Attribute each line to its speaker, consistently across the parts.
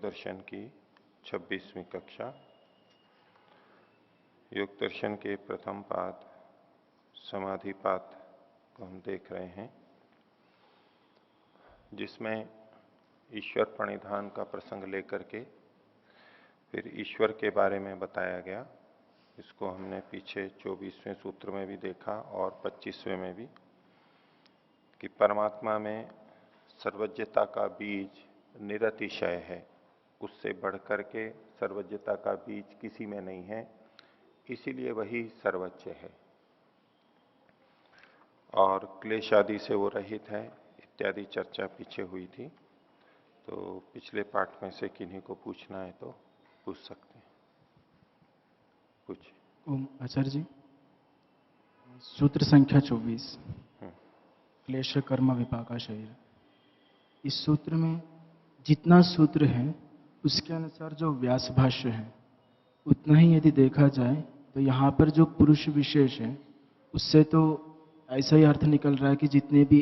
Speaker 1: दर्शन की 26वीं कक्षा। योग दर्शन के प्रथम पाद समाधि पाद को हम देख रहे हैं, जिसमें ईश्वर प्रणिधान का प्रसंग लेकर के फिर ईश्वर के बारे में बताया गया। इसको हमने पीछे 24वें सूत्र में भी देखा और 25वें में भी, कि परमात्मा में सर्वज्ञता का बीज निरतिशय है, उससे बढ़कर के सर्वज्ञता का बीज किसी में नहीं है, इसीलिए वही सर्वज्ञ है और क्लेश आदि से वो रहित है इत्यादि चर्चा पीछे हुई थी। तो पिछले पाठ में से किन्हीं को पूछना है तो पूछ सकते हैं। कुछ
Speaker 2: ओम आचार्य जी, सूत्र संख्या 24, क्लेश कर्म विपाका शरीर। इस सूत्र में जितना सूत्र है उसके अनुसार जो व्यास भाष्य है उतना ही यदि देखा जाए तो यहाँ पर जो पुरुष विशेष है उससे तो ऐसा ही अर्थ निकल रहा है कि जितने भी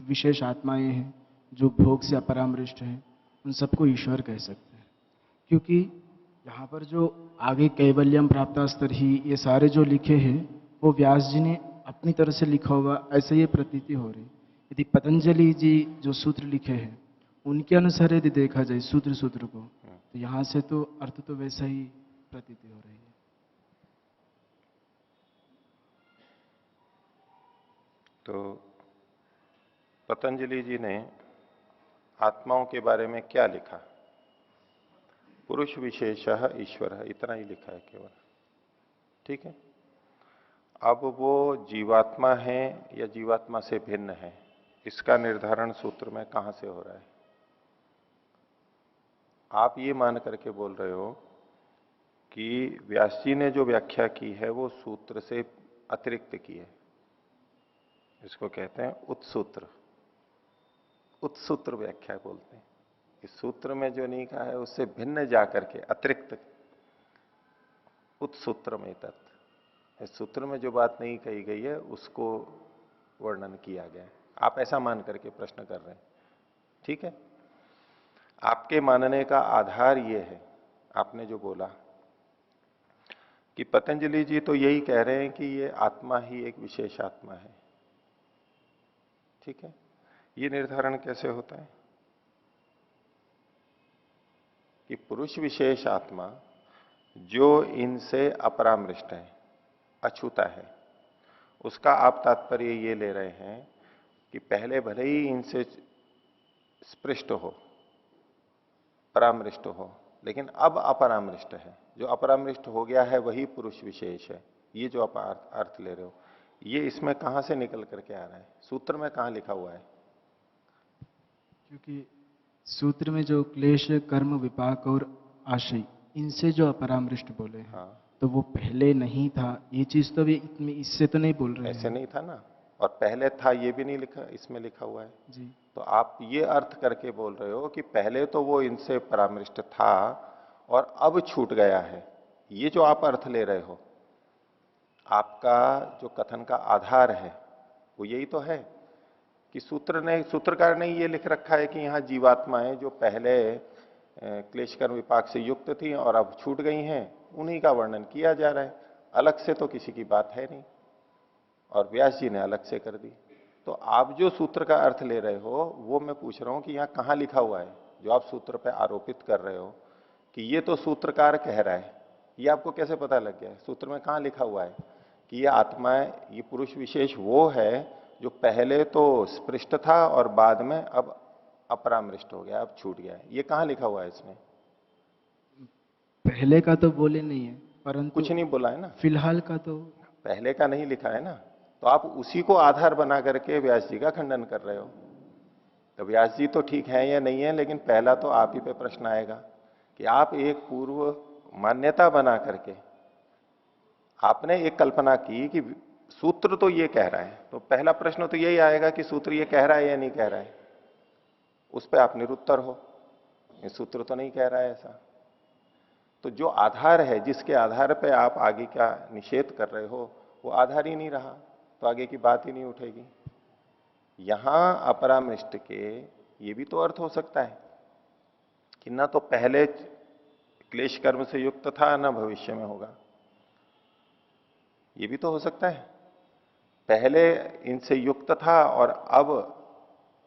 Speaker 2: विशेष आत्माएं हैं जो भोग से अपरामृष्ट हैं उन सबको ईश्वर कह सकते हैं, क्योंकि यहाँ पर जो आगे कैवल्यम प्राप्तास्तर ही ये सारे जो लिखे हैं वो व्यास जी ने अपनी तरह से लिखा हुआ ऐसा ये प्रतीति हो रही। यदि पतंजलि जी जो सूत्र लिखे हैं उनके अनुसार यदि देखा जाए सूत्र सूत्र को, तो यहाँ से तो अर्थ तो वैसा ही प्रतीति हो रही है।
Speaker 1: तो पतंजलि जी ने आत्माओं के बारे में क्या लिखा? पुरुष विशेषः ईश्वर, इतना ही लिखा है केवल। ठीक है। अब वो जीवात्मा है या जीवात्मा से भिन्न है, इसका निर्धारण सूत्र में कहां से हो रहा है? आप ये मान करके बोल रहे हो कि व्यास जी ने जो व्याख्या की है वो सूत्र से अतिरिक्त की है, इसको कहते हैं उत्सूत्र। उत्सूत्र व्याख्या बोलते हैं। इस सूत्र में जो नहीं कहा है उससे भिन्न जाकर के अतिरिक्त उत्सूत्र में तत्व, इस सूत्र में जो बात नहीं कही गई है उसको वर्णन किया गया है। आप ऐसा मान करके प्रश्न कर रहे हैं। ठीक है। आपके मानने का आधार ये है, आपने जो बोला कि पतंजलि जी तो यही कह रहे हैं कि ये आत्मा ही एक विशेष आत्मा है। ठीक है। ये निर्धारण कैसे होता है कि पुरुष विशेष आत्मा जो इनसे अपरामृष्ट है, अछूता है, उसका आप तात्पर्य ये ले रहे हैं कि पहले भले ही इनसे स्पृष्ट हो, परामृष्ट हो, लेकिन अब अपरामृष्ट है। जो अपरामृष्ट हो गया है वही पुरुष विशेष है। ये जो आप अर्थ ले रहे हो, ये इसमें कहां से निकल करके आ रहा है? सूत्र में कहां लिखा हुआ है?
Speaker 2: क्योंकि सूत्र में जो क्लेश कर्म विपाक और आशय इनसे जो अपरामृष्ट बोले हैं,
Speaker 1: हाँ,
Speaker 2: तो वो पहले नहीं था। ये चीज तो भी इससे तो नहीं बोल रहे हैं।
Speaker 1: ऐसे नहीं था ना, और पहले था ये भी नहीं लिखा, इसमें लिखा हुआ है
Speaker 2: जी।
Speaker 1: तो आप ये अर्थ करके बोल रहे हो कि पहले तो वो इनसे परामृष्ट था और अब छूट गया है। ये जो आप अर्थ ले रहे हो, आपका जो कथन का आधार है वो यही तो है कि सूत्रकार ने ये लिख रखा है कि यहां जीवात्माएं जो पहले क्लेश कर्म विपाक से युक्त थी और अब छूट गई हैं, उन्हीं का वर्णन किया जा रहा है। अलग से तो किसी की बात है नहीं, और व्यास जी ने अलग से कर दी। तो आप जो सूत्र का अर्थ ले रहे हो वो मैं पूछ रहा हूं कि यहां कहां लिखा हुआ है? जो आप सूत्र पे आरोपित कर रहे हो कि ये तो सूत्रकार कह रहा है, ये आपको कैसे पता लग गया? सूत्र में कहां लिखा हुआ है कि ये आत्माएं, ये पुरुष विशेष वो है जो पहले तो स्पृष्ट था और बाद में अब अपरामृष्ट हो गया, अब छूट गया है? ये कहां लिखा हुआ है इसमें?
Speaker 2: पहले का तो बोले नहीं है, परंतु
Speaker 1: कुछ नहीं बोला है ना,
Speaker 2: फिलहाल का तो
Speaker 1: पहले का नहीं लिखा है ना। तो आप उसी को आधार बना करके व्यास जी का खंडन कर रहे हो। तो व्यास जी तो ठीक है या नहीं है, लेकिन पहला तो आप ही पे प्रश्न आएगा कि आप एक पूर्व मान्यता बना करके आपने एक कल्पना की कि सूत्र तो ये कह रहा है, तो पहला प्रश्न तो यही आएगा कि सूत्र ये कह रहा है या नहीं कह रहा है। उस पर आप निरुत्तर हो, ये सूत्र तो नहीं कह रहा है ऐसा। तो जो आधार है, जिसके आधार पे आप आगे का निषेध कर रहे हो, वो आधार ही नहीं रहा, तो आगे की बात ही नहीं उठेगी। यहां अपरामृष्ट के ये भी तो अर्थ हो सकता है कि ना तो पहले क्लेश कर्म से युक्त था ना भविष्य में होगा। ये भी तो हो सकता है, पहले इनसे युक्त था और अब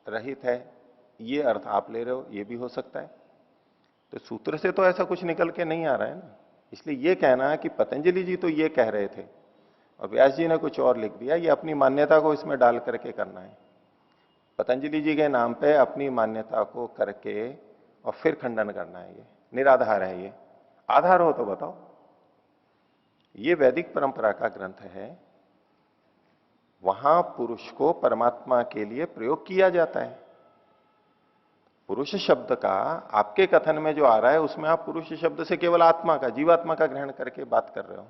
Speaker 1: रहित है, ये अर्थ आप ले रहे हो, ये भी हो सकता है। तो सूत्र से तो ऐसा कुछ निकल के नहीं आ रहा है ना। इसलिए ये कहना कि पतंजलि जी तो ये कह रहे थे और व्यास जी ने कुछ और लिख दिया, ये अपनी मान्यता को इसमें डाल करके करना है। पतंजलि जी के नाम पे अपनी मान्यता को करके और फिर खंडन करना है, ये निराधार है। ये आधार हो तो बताओ। ये वैदिक परंपरा का ग्रंथ है, वहां पुरुष को परमात्मा के लिए प्रयोग किया जाता है। पुरुष शब्द का आपके कथन में जो आ रहा है उसमें आप पुरुष शब्द से केवल आत्मा का, जीवात्मा का ग्रहण करके बात कर रहे हो।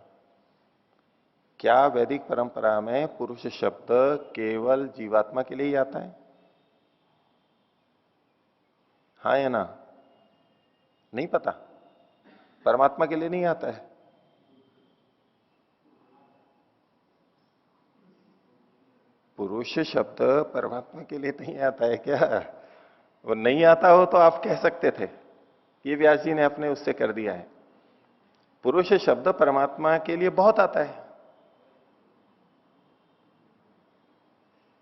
Speaker 1: क्या वैदिक परंपरा में पुरुष शब्द केवल जीवात्मा के लिए ही आता है? हाँ या ना? नहीं पता, परमात्मा के लिए नहीं आता है। पुरुष शब्द परमात्मा के लिए नहीं आता है क्या? वो नहीं आता हो तो आप कह सकते थे, ये व्यास जी ने अपने उससे कर दिया है। पुरुष शब्द परमात्मा के लिए बहुत आता है।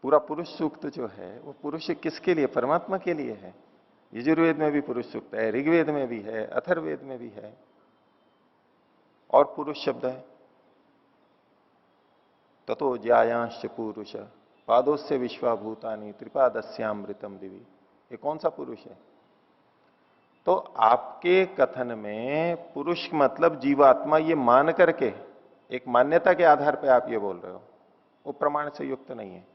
Speaker 1: पूरा पुरुष सूक्त जो है वो पुरुष किसके लिए? परमात्मा के लिए है। यजुर्वेद में भी पुरुष सूक्त है, ऋग्वेद में भी है, अथर्ववेद में भी है, और पुरुष शब्द है। ततो ज्यायांश पुरुष पादोस्य विश्वाभूतानि त्रिपादस्यामृतम दिवी। ये कौन सा पुरुष है? तो आपके कथन में पुरुष मतलब जीवात्मा ये मान करके, एक मान्यता के आधार पर आप ये बोल रहे हो, वो प्रमाण से युक्त नहीं है।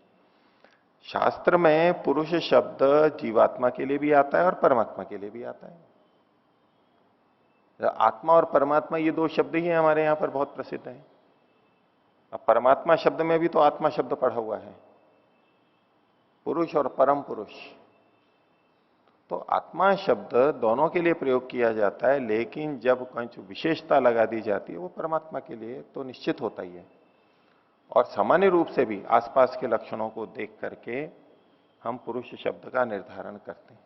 Speaker 1: शास्त्र में पुरुष शब्द जीवात्मा के लिए भी आता है और परमात्मा के लिए भी आता है। आत्मा और परमात्मा ये दो शब्द ही हमारे यहां पर बहुत प्रसिद्ध है। अब परमात्मा शब्द में भी तो आत्मा शब्द पढ़ा हुआ है, पुरुष और परम पुरुष। तो आत्मा शब्द दोनों के लिए प्रयोग किया जाता है, लेकिन जब कुछ विशेषता लगा दी जाती है वो परमात्मा के लिए तो निश्चित होता ही है। और सामान्य रूप से भी आसपास के लक्षणों को देख करके हम पुरुष शब्द का निर्धारण करते हैं।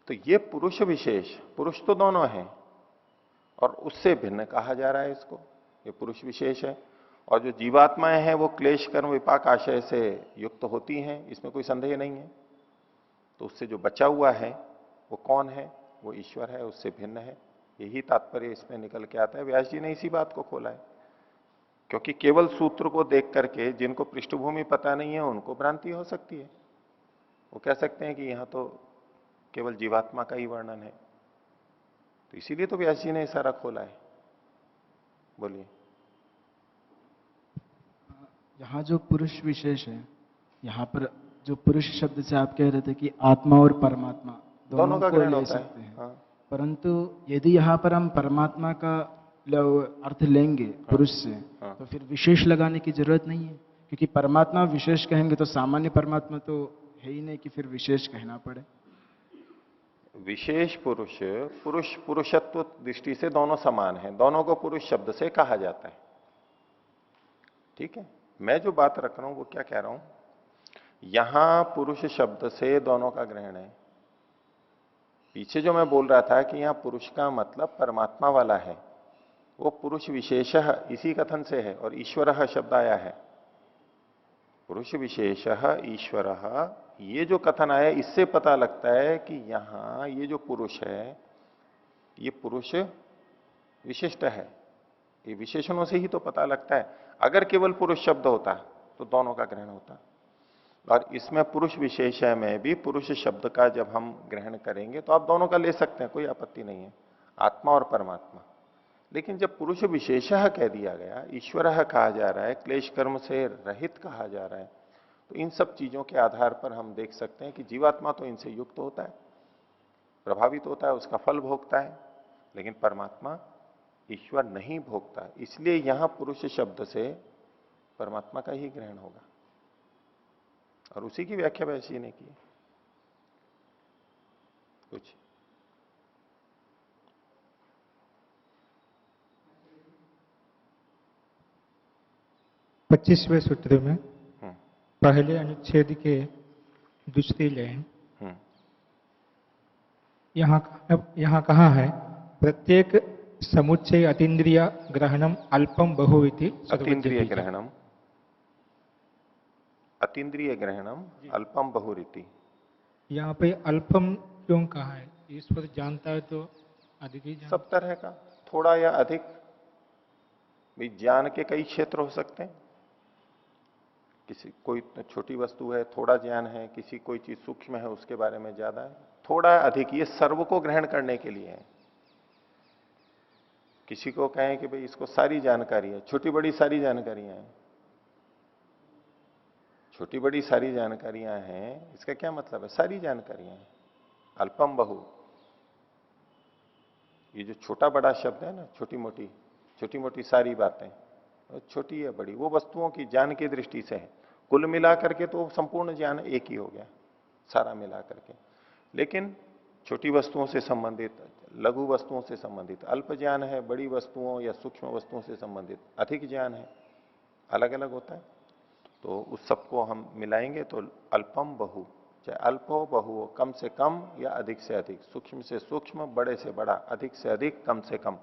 Speaker 1: तो ये पुरुष विशेष, पुरुष तो दोनों हैं और उससे भिन्न कहा जा रहा है इसको, ये पुरुष विशेष है। और जो जीवात्माएं हैं वो क्लेश कर्म विपाक आशय से युक्त होती हैं, इसमें कोई संदेह नहीं है। तो उससे जो बचा हुआ है वो कौन है? वो ईश्वर है, उससे भिन्न है। यही तात्पर्य इसमें निकल के आता है। व्यास जी ने इसी बात को खोला है, क्योंकि केवल सूत्र को देख करके जिनको पृष्ठभूमि पता नहीं है उनको भ्रांति हो सकती है। वो कह सकते हैं कि यहां तो केवल जीवात्मा का ही वर्णन है। तो इसीलिए तो व्यास जी ने सारा खोला है। बोलिए।
Speaker 2: यहाँ जो पुरुष विशेष है, यहाँ पर जो पुरुष शब्द से आप कह रहे थे कि आत्मा और परमात्मा
Speaker 1: दोनों का
Speaker 2: को
Speaker 1: ग्रहण
Speaker 2: ले
Speaker 1: होता
Speaker 2: सकते
Speaker 1: है।
Speaker 2: हैं।
Speaker 1: हाँ।
Speaker 2: परंतु यदि यहाँ पर हम परमात्मा का अर्थ लेंगे पुरुष से,
Speaker 1: हाँ।
Speaker 2: तो फिर विशेष लगाने की जरूरत नहीं है, क्योंकि परमात्मा विशेष कहेंगे तो सामान्य परमात्मा तो है ही नहीं कि फिर विशेष कहना पड़े।
Speaker 1: विशेष पुरुष, पुरुष पुरुषत्व दृष्टि से दोनों समान है, दोनों को पुरुष शब्द से कहा जाता है। ठीक है, मैं जो बात रख रहा हूं वो क्या कह रहा हूं, यहां पुरुष शब्द से दोनों का ग्रहण है। पीछे जो मैं बोल रहा था कि यहां पुरुष का मतलब परमात्मा वाला है, वो पुरुष विशेष इसी कथन से है। और ईश्वर शब्द आया है, पुरुष विशेष ईश्वर, ये जो कथन आया इससे पता लगता है कि यहां ये जो पुरुष है ये पुरुष विशिष्ट है। ये विशेषणों से ही तो पता लगता है। अगर केवल पुरुष शब्द होता तो दोनों का ग्रहण होता, और इसमें पुरुष विशेषण में भी पुरुष शब्द का जब हम ग्रहण करेंगे तो आप दोनों का ले सकते हैं, कोई आपत्ति नहीं है, आत्मा और परमात्मा। लेकिन जब पुरुष विशेषः कह दिया गया, ईश्वर कहा जा रहा है, क्लेश कर्म से रहित कहा जा रहा है, तो इन सब चीजों के आधार पर हम देख सकते हैं कि जीवात्मा तो इनसे युक्त होता है, प्रभावित होता है, उसका फल भोगता है, लेकिन परमात्मा ईश्वर नहीं भोगता। इसलिए यहां पुरुष शब्द से परमात्मा का ही ग्रहण होगा, और उसी की व्याख्या वैसी ने की। कुछ
Speaker 3: 25वें सूत्र में पहले अनुच्छेद के दूसरी लाइन, यहाँ कहाँ है प्रत्येक समुच्चय अतीन्द्रिय ग्रहणम अल्पम बहु इति सर्वज्ञ
Speaker 1: अतीन्द्रिय
Speaker 3: बीजम्।
Speaker 1: ग्रहणम, अतीन्द्रिय ग्रहणम अल्पम बहुरीति।
Speaker 3: यहाँ पे अल्पम क्यों कहा है? ईश्वर जानता है तो अधिक ही
Speaker 1: सब
Speaker 3: जानता
Speaker 1: तरह का, थोड़ा या अधिक, भी ज्ञान के कई क्षेत्र हो सकते हैं। किसी कोई छोटी वस्तु है थोड़ा ज्ञान है, किसी कोई चीज सूक्ष्म है उसके बारे में ज्यादा है, थोड़ा अधिक, ये सर्व को ग्रहण करने के लिए है। किसी को कहें कि भाई इसको सारी जानकारी है, छोटी बड़ी सारी जानकारियां हैं, छोटी बड़ी सारी जानकारियां हैं, इसका क्या मतलब है? सारी जानकारियां हैं। अल्पम बहु, ये जो छोटा बड़ा शब्द है ना, छोटी मोटी सारी बातें, वो छोटी है बड़ी, वो वस्तुओं की ज्ञान की दृष्टि से है। कुल मिला करके तो संपूर्ण ज्ञान एक ही हो गया, सारा मिला करके। लेकिन छोटी वस्तुओं से संबंधित, लघु वस्तुओं से संबंधित अल्प ज्ञान है, बड़ी वस्तुओं या सूक्ष्म वस्तुओं से संबंधित अधिक ज्ञान है, अलग अलग होता है। तो उस सबको हम मिलाएंगे तो अल्पम बहु, चाहे अल्प हो बहु हो, कम से कम या अधिक से अधिक, सूक्ष्म से सूक्ष्म, बड़े से बड़ा, अधिक से अधिक, कम से कम,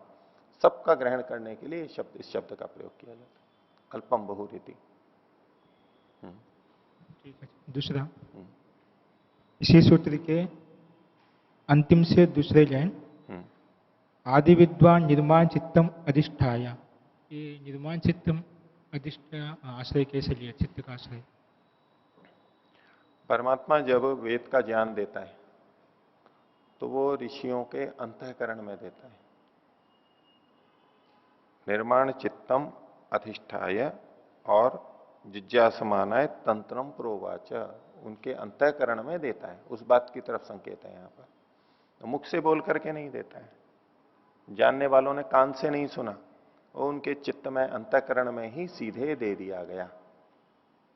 Speaker 1: सबका ग्रहण करने के लिए इस शब्द का प्रयोग किया जाता है, अल्पम बहुरीति।
Speaker 3: ठीक है। दूसरा,
Speaker 1: हम्म,
Speaker 3: इसी सूत्र के अंतिम से दूसरे लाइन,
Speaker 1: हम्म।
Speaker 3: आदि विद्वान निर्माण चित्तम अधिष्ठाया, ये निर्माण चित्तम अधिष्ठा आश्रय कैसे लिया? चित्त का आश्रय।
Speaker 1: परमात्मा जब वेद का ज्ञान देता है तो वो ऋषियों के अंतःकरण में देता है। निर्माण चित्तम अधिष्ठाय और जिज्ञासमानाय तंत्रम प्रोवाच, उनके अंतःकरण में देता है, उस बात की तरफ संकेत है यहां पर। तो मुख से बोल करके नहीं देता है, जानने वालों ने कान से नहीं सुना, वो उनके चित्त में, अंतःकरण में ही सीधे दे दिया गया,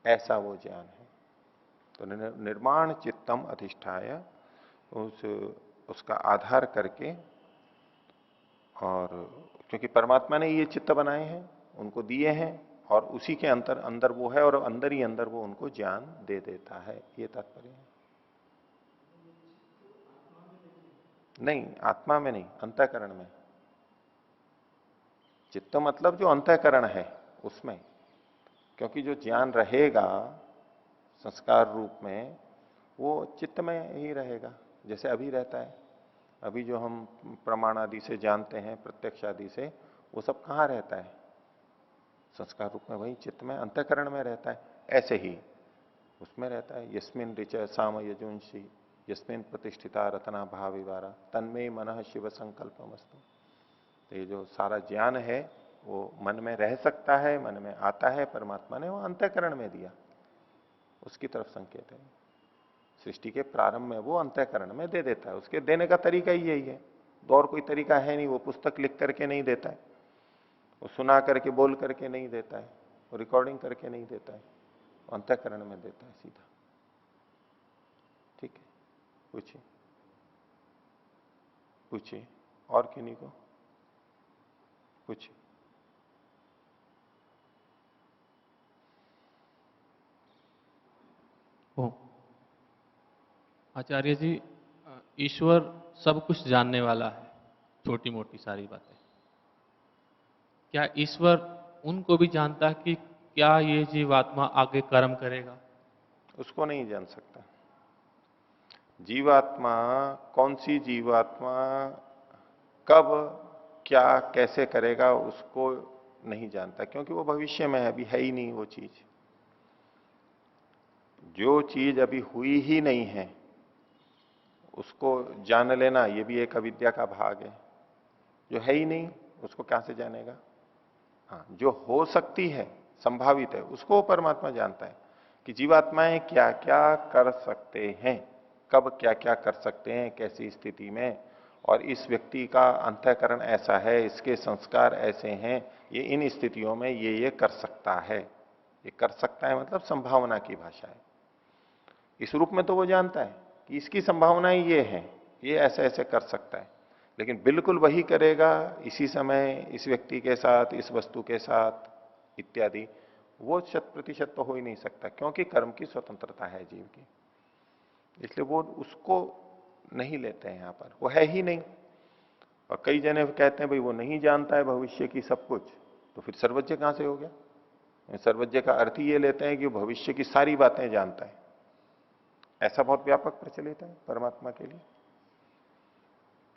Speaker 1: ऐसा वो ज्ञान है। तो निर्माण चित्तम अधिष्ठाय, उसका आधार करके, और क्योंकि परमात्मा ने ये चित्त बनाए हैं, उनको दिए हैं, और उसी के अंदर अंदर वो है, और अंदर ही अंदर वो उनको ज्ञान दे देता है, ये तात्पर्य है। नहीं, आत्मा में नहीं, अंतःकरण में। चित्त मतलब जो अंतःकरण है उसमें, क्योंकि जो ज्ञान रहेगा संस्कार रूप में वो चित्त में ही रहेगा, जैसे अभी रहता है। अभी जो हम प्रमाण आदि से जानते हैं, प्रत्यक्ष आदि से, वो सब कहाँ रहता है? संस्कार रूप में, वही चित्त में, अंतःकरण में रहता है। ऐसे ही उसमें रहता है, यस्मिन ऋच साम यजुंशी यस्मिन प्रतिष्ठिता रतना भाव विवारा तन्मय मन शिव संकल्पमस्तु। तो ये जो सारा ज्ञान है वो मन में रह सकता है, मन में आता है, परमात्मा ने वो अंतःकरण में दिया, उसकी तरफ संकेत है। सृष्टि के प्रारंभ में वो अंतःकरण में दे देता है, उसके देने का तरीका ही यही है, तो और कोई तरीका है नहीं। वो पुस्तक लिख करके नहीं देता है, वो सुना करके बोल करके नहीं देता है, वो रिकॉर्डिंग करके नहीं देता है, वो अंतःकरण में देता है सीधा। ठीक है, पूछिए पूछिए, और किन्हीं को पूछिए।
Speaker 4: ओ आचार्य जी, ईश्वर सब कुछ जानने वाला है, छोटी मोटी सारी बातें। क्या ईश्वर उनको भी जानता है कि क्या ये जीवात्मा आगे कर्म करेगा?
Speaker 1: उसको नहीं जान सकता। जीवात्मा, कौन सी जीवात्मा कब क्या कैसे करेगा उसको नहीं जानता, क्योंकि वो भविष्य में है, अभी है ही नहीं वो चीज। जो चीज अभी हुई ही नहीं है उसको जान लेना, ये भी एक अविद्या का भाग है। जो है ही नहीं उसको कहां से जानेगा? हाँ, जो हो सकती है, संभावित है, उसको परमात्मा जानता है कि जीवात्माएं क्या क्या कर सकते हैं, कब क्या क्या कर सकते हैं, कैसी स्थिति में, और इस व्यक्ति का अंतःकरण ऐसा है, इसके संस्कार ऐसे हैं, ये इन स्थितियों में ये कर सकता है। ये कर सकता है मतलब संभावना की भाषा है। इस रूप में तो वो जानता है कि इसकी संभावनाएं ये हैं, ये ऐसे ऐसे कर सकता है, लेकिन बिल्कुल वही करेगा इसी समय, इस व्यक्ति के साथ, इस वस्तु के साथ इत्यादि, वो 100% तो हो ही नहीं सकता, क्योंकि कर्म की स्वतंत्रता है जीव की। इसलिए वो उसको नहीं लेते हैं यहां पर, वो है ही नहीं। और कई जने कहते हैं भाई वो नहीं जानता है भविष्य की सब कुछ, तो फिर सर्वज्ञ कहां से हो गया? सर्वज्ञ का अर्थ ही ये लेते हैं कि वो भविष्य की सारी बातें जानता है। ऐसा बहुत व्यापक प्रचलित है परमात्मा के लिए।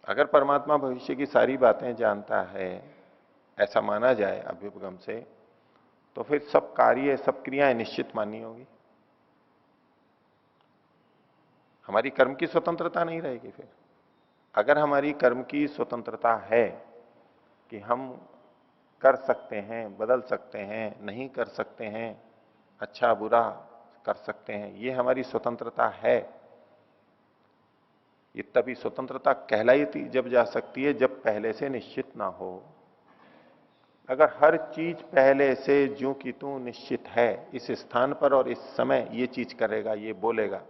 Speaker 1: अगर परमात्मा भविष्य की सारी बातें जानता है, ऐसा माना जाए अभ्युपगम से, तो फिर सब कार्य सब क्रियाएं निश्चित माननी होगी। हमारी कर्म की स्वतंत्रता नहीं रहेगी फिर। अगर हमारी कर्म की स्वतंत्रता है कि हम कर सकते हैं, बदल सकते हैं, नहीं कर सकते हैं, अच्छा बुरा कर सकते हैं, ये हमारी स्वतंत्रता है, ये तभी स्वतंत्रता कहलाई जब जा सकती है जब पहले से निश्चित ना हो। अगर हर चीज पहले से ज्यों की त्यों निश्चित है, इस स्थान पर और इस समय ये चीज करेगा, ये बोलेगा,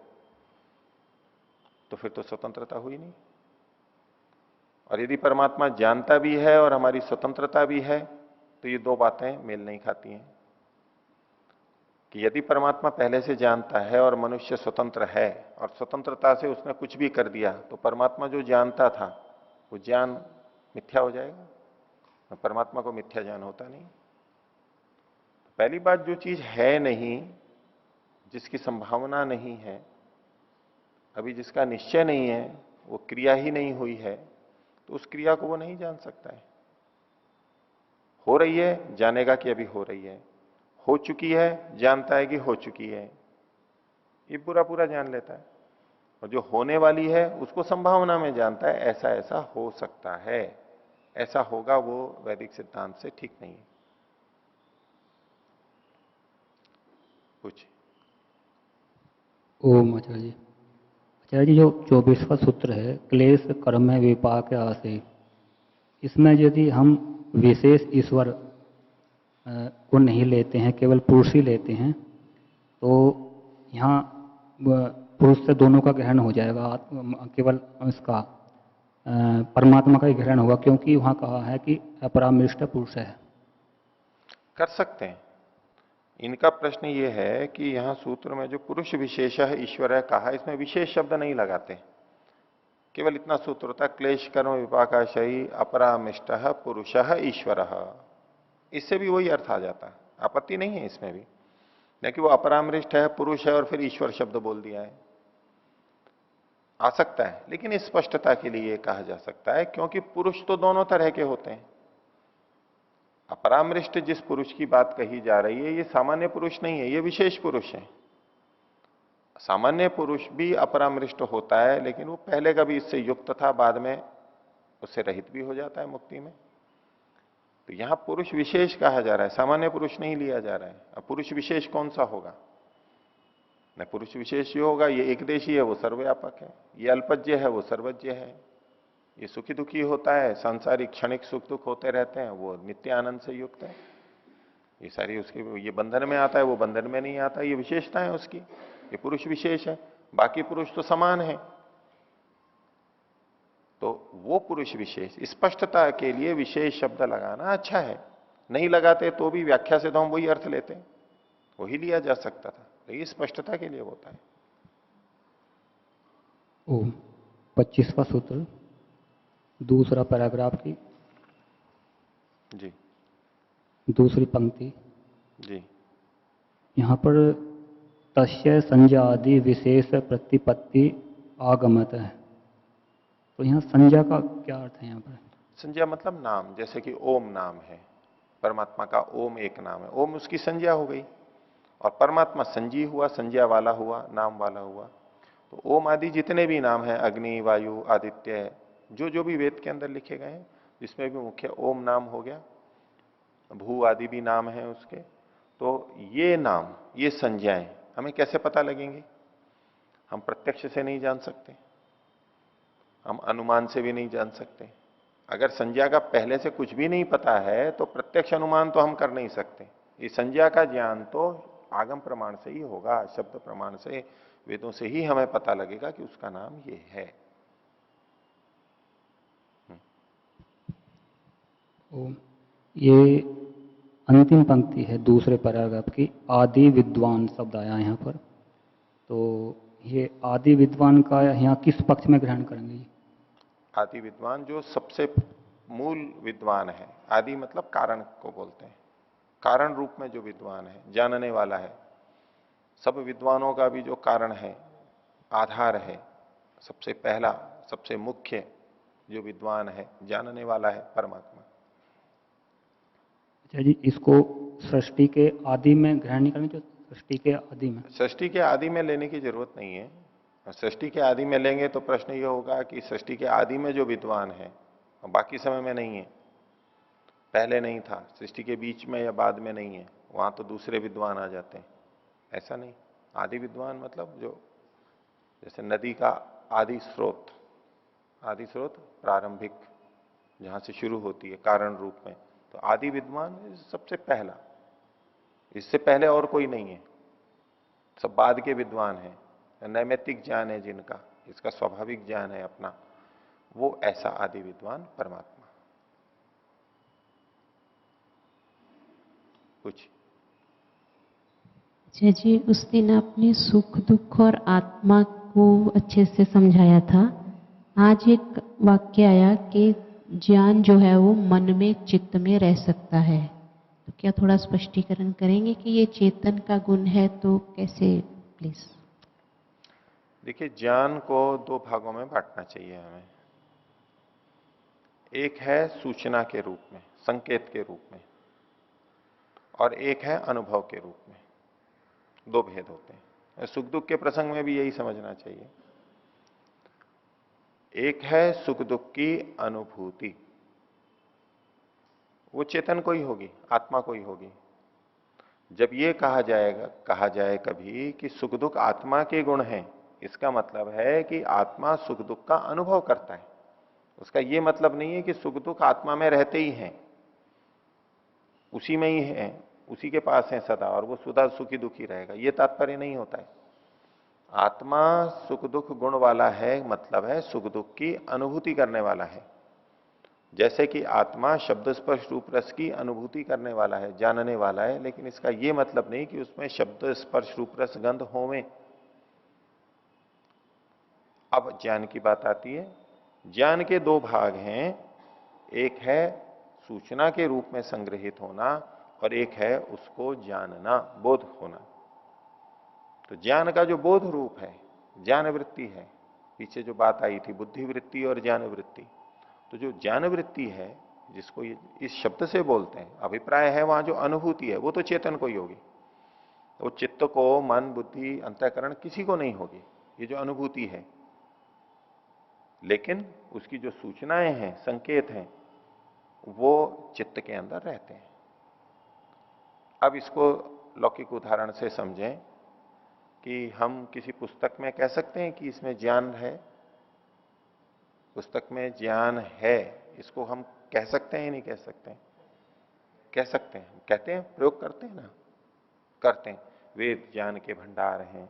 Speaker 1: तो फिर तो स्वतंत्रता हुई नहीं। और यदि परमात्मा जानता भी है और हमारी स्वतंत्रता भी है, तो ये दो बातें मेल नहीं खाती हैं। कि यदि परमात्मा पहले से जानता है और मनुष्य स्वतंत्र है और स्वतंत्रता से उसने कुछ भी कर दिया, तो परमात्मा जो जानता था वो ज्ञान मिथ्या हो जाएगा। परमात्मा को मिथ्या ज्ञान होता नहीं। पहली बात, जो चीज है नहीं, जिसकी संभावना नहीं है, अभी जिसका निश्चय नहीं है, वो क्रिया ही नहीं हुई है, तो उस क्रिया को वो नहीं जान सकता है। हो रही है जानेगा कि अभी हो रही है, हो चुकी है जानता है कि हो चुकी है, ये पूरा पूरा जान लेता है। और जो होने वाली है उसको संभावना में जानता है, ऐसा ऐसा हो सकता है, ऐसा होगा, वो वैदिक सिद्धांत से ठीक नहीं है। कुछ
Speaker 5: ओम आचार्य जी। आचार्य जी, जो 24वां सूत्र है, क्लेश कर्म विपाक आसे, इसमें यदि हम विशेष ईश्वर को नहीं लेते हैं, केवल पुरुष ही लेते हैं, तो यहाँ पुरुष से दोनों का ग्रहण हो जाएगा, केवल इसका परमात्मा का ही ग्रहण होगा, क्योंकि वहाँ कहा है कि अपरामृष्ट पुरुष है।
Speaker 1: कर सकते हैं। इनका प्रश्न ये है कि यहां सूत्र में जो पुरुष विशेष है ईश्वर है कहा, इसमें विशेष शब्द नहीं लगाते, केवल इतना सूत्र होता है, क्लेश कर्म विपाकाशयी अपरामिष्ट पुरुष ईश्वर। इससे भी वही अर्थ आ जाता है, आपत्ति नहीं है इसमें भी। नहीं कि वो अपरामृष्ट है, पुरुष है, और फिर ईश्वर शब्द बोल दिया है, आ सकता है। लेकिन इस स्पष्टता के लिए कहा जा सकता है क्योंकि पुरुष तो दोनों तरह के होते हैं। अपरामृष्ट जिस पुरुष की बात कही जा रही है, ये सामान्य पुरुष नहीं है, ये विशेष पुरुष है। सामान्य पुरुष भी अपरामृष्ट होता है, लेकिन वो पहले का भी इससे युक्त था, बाद में उससे रहित भी हो जाता है मुक्ति में। तो यहां पुरुष विशेष कहा जा रहा है, सामान्य पुरुष नहीं लिया जा रहा है। अब पुरुष विशेष कौन सा होगा? न पुरुष विशेष ये होगा, ये एकदेशी है वो सर्वव्यापक है, ये अल्पज्ञ है वो सर्वज्ञ है, ये सुखी दुखी होता है, सांसारिक क्षणिक सुख दुख होते रहते हैं, वो नित्य आनंद से युक्त है। ये सारी उसकी, ये बंधन में आता है वो बंधन में नहीं आता, ये विशेषता है उसकी, ये पुरुष विशेष है। बाकी पुरुष तो समान है। तो वो पुरुष विशेष स्पष्टता के लिए विशेष शब्द लगाना अच्छा है। नहीं लगाते तो भी व्याख्या से तो हम वही अर्थ लेते हैं, वही लिया जा सकता था, लेकिन स्पष्टता के लिए होता है।
Speaker 5: ओम। 25वां सूत्र, दूसरा पैराग्राफ की
Speaker 1: जी
Speaker 5: दूसरी पंक्ति।
Speaker 1: जी।
Speaker 5: यहाँ पर तस्य संज्ञा आदि विशेष प्रतिपत्ति आगमत है, तो यहाँ संज्ञा का क्या अर्थ है? यहाँ पर
Speaker 1: संज्ञा मतलब नाम, जैसे कि ओम नाम है, परमात्मा का ओम एक नाम है, ओम उसकी संज्ञा हो गई, और परमात्मा संजी हुआ, संज्ञा वाला हुआ, नाम वाला हुआ। तो ओम आदि जितने भी नाम हैं, अग्नि वायु आदित्य, जो जो भी वेद के अंदर लिखे गए हैं, जिसमें भी मुख्य ओम नाम हो गया, भू आदि भी नाम है उसके। तो ये नाम, ये संज्ञाएं हमें कैसे पता लगेंगी? हम प्रत्यक्ष से नहीं जान सकते, हम अनुमान से भी नहीं जान सकते। अगर संज्ञा का पहले से कुछ भी नहीं पता है तो प्रत्यक्ष अनुमान तो हम कर नहीं सकते। ये संज्ञा का ज्ञान तो आगम प्रमाण से ही होगा, शब्द प्रमाण से, वेदों से ही हमें पता लगेगा कि उसका नाम ये है।
Speaker 5: ओम। ये अंतिम पंक्ति है दूसरे पैराग्राफ की, आदि विद्वान शब्द आया यहाँ पर, तो ये आदि विद्वान का यहाँ किस पक्ष में ग्रहण करेंगे जी?
Speaker 1: आदि विद्वान जो सबसे मूल विद्वान है, आदि मतलब कारण को बोलते हैं, कारण रूप में जो विद्वान है, जानने वाला है। सब विद्वानों का भी जो कारण है, आधार है, सबसे पहला सबसे मुख्य जो विद्वान है, जानने वाला है, परमात्मा।
Speaker 5: अच्छा जी, इसको सृष्टि के आदि में ग्रहण नहीं करेंगे, जो सृष्टि के आदि में?
Speaker 1: सृष्टि के आदि में लेने की जरूरत नहीं है। और सृष्टि के आदि में लेंगे तो प्रश्न ये होगा कि सृष्टि के आदि में जो विद्वान है और बाकी समय में नहीं है, पहले नहीं था, सृष्टि के बीच में या बाद में नहीं है, वहां तो दूसरे विद्वान आ जाते हैं। ऐसा नहीं, आदि विद्वान मतलब जो, जैसे नदी का आदि स्रोत, आदि स्रोत प्रारंभिक जहां से शुरू होती है कारण रूप में, तो आदि विद्वान सबसे पहला, इससे पहले और कोई नहीं है, सब बाद के विद्वान है। नैमित्तिक ज्ञान है जिनका, इसका स्वाभाविक ज्ञान है अपना, वो ऐसा आदि विद्वान परमात्मा। कुछ
Speaker 6: अच्छा जी, उस दिन आपने सुख दुख और आत्मा को अच्छे से समझाया था। आज एक वाक्य आया कि ज्ञान जो है वो मन में चित्त में रह सकता है, तो क्या थोड़ा स्पष्टीकरण करेंगे कि ये चेतन का गुण है तो कैसे, प्लीज?
Speaker 1: देखिए, ज्ञान को दो भागों में बांटना चाहिए हमें। एक है सूचना के रूप में, संकेत के रूप में, और एक है अनुभव के रूप में। दो भेद होते हैं। सुख दुख के प्रसंग में भी यही समझना चाहिए। एक है सुख दुख की अनुभूति, वो चेतन को ही होगी, आत्मा को ही होगी। जब ये कहा जाए कभी कि सुख दुख आत्मा के गुण हैं, इसका मतलब है कि आत्मा सुख दुख का अनुभव करता है। उसका ये मतलब नहीं है कि सुख दुख आत्मा में रहते ही हैं, उसी में ही है, उसी के पास है सदा, और वो सदा सुखी दुखी रहेगा, ये तात्पर्य नहीं होता है। आत्मा सुख दुख गुण वाला है, मतलब है सुख दुख की अनुभूति करने वाला है। जैसे कि आत्मा शब्द स्पर्श रूप रस की अनुभूति करने वाला है, जानने वाला है, लेकिन इसका यह मतलब नहीं कि उसमें शब्द स्पर्श रूप रस गंध होवें। अब ज्ञान की बात आती है। ज्ञान के दो भाग हैं, एक है सूचना के रूप में संग्रहित होना और एक है उसको जानना, बोध होना। तो ज्ञान का जो बोध रूप है, ज्ञान वृत्ति है, पीछे जो बात आई थी बुद्धि वृत्ति और ज्ञान वृत्ति, तो जो ज्ञान वृत्ति है जिसको इस शब्द से बोलते हैं, अभिप्राय है वहां जो अनुभूति है वो तो चेतन को ही होगी। वो चित्त को, मन बुद्धि अंतःकरण किसी को नहीं होगी, ये जो अनुभूति है। लेकिन उसकी जो सूचनाएं हैं, संकेत हैं, वो चित्त के अंदर रहते हैं। अब इसको लौकिक उदाहरण से समझें कि हम किसी पुस्तक में कह सकते हैं कि इसमें ज्ञान है, पुस्तक में ज्ञान है, इसको हम कह सकते हैं या नहीं कह सकते हैं? कह सकते हैं, कहते हैं, प्रयोग करते हैं ना, करते हैं। वेद ज्ञान के भंडार हैं,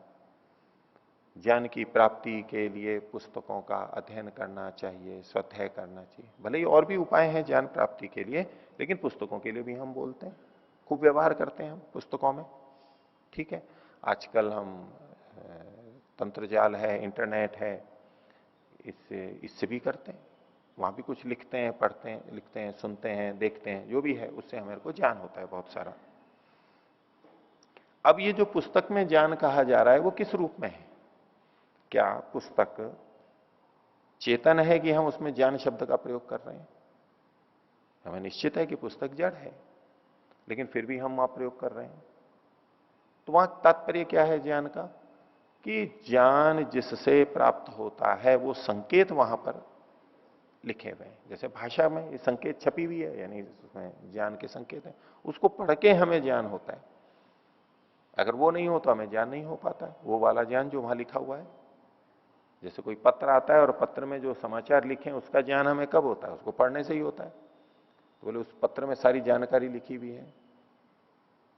Speaker 1: ज्ञान की प्राप्ति के लिए पुस्तकों का अध्ययन करना चाहिए, स्वाध्याय करना चाहिए। भले ही और भी उपाय हैं ज्ञान प्राप्ति के लिए, लेकिन पुस्तकों के लिए भी हम बोलते हैं, खूब व्यवहार करते हैं हम पुस्तकों में। ठीक है, आजकल हम तंत्र जाल है, इंटरनेट है, इससे भी करते हैं, वहां भी कुछ लिखते हैं, पढ़ते हैं, लिखते हैं, सुनते हैं, देखते हैं, जो भी है उससे हमारे को ज्ञान होता है बहुत सारा। अब ये जो पुस्तक में ज्ञान कहा जा रहा है वो किस रूप में है? क्या पुस्तक चेतन है कि हम उसमें ज्ञान शब्द का प्रयोग कर रहे हैं? हमें निश्चित है कि पुस्तक जड़ है, लेकिन फिर भी हम वहां प्रयोग कर रहे हैं। तो वहां तात्पर्य क्या है ज्ञान का? कि ज्ञान जिससे प्राप्त होता है वो संकेत वहां पर लिखे हुए हैं। जैसे भाषा में ये संकेत छपी हुई है, यानी उसमें ज्ञान के संकेत हैं, उसको पढ़ के हमें ज्ञान होता है। अगर वो नहीं हो तो हमें ज्ञान नहीं हो पाता है, वो वाला ज्ञान जो वहां लिखा हुआ है। जैसे कोई पत्र आता है और पत्र में जो समाचार लिखे हैं उसका ज्ञान हमें कब होता है? उसको पढ़ने से ही होता है। तो बोले उस पत्र में सारी जानकारी लिखी हुई है,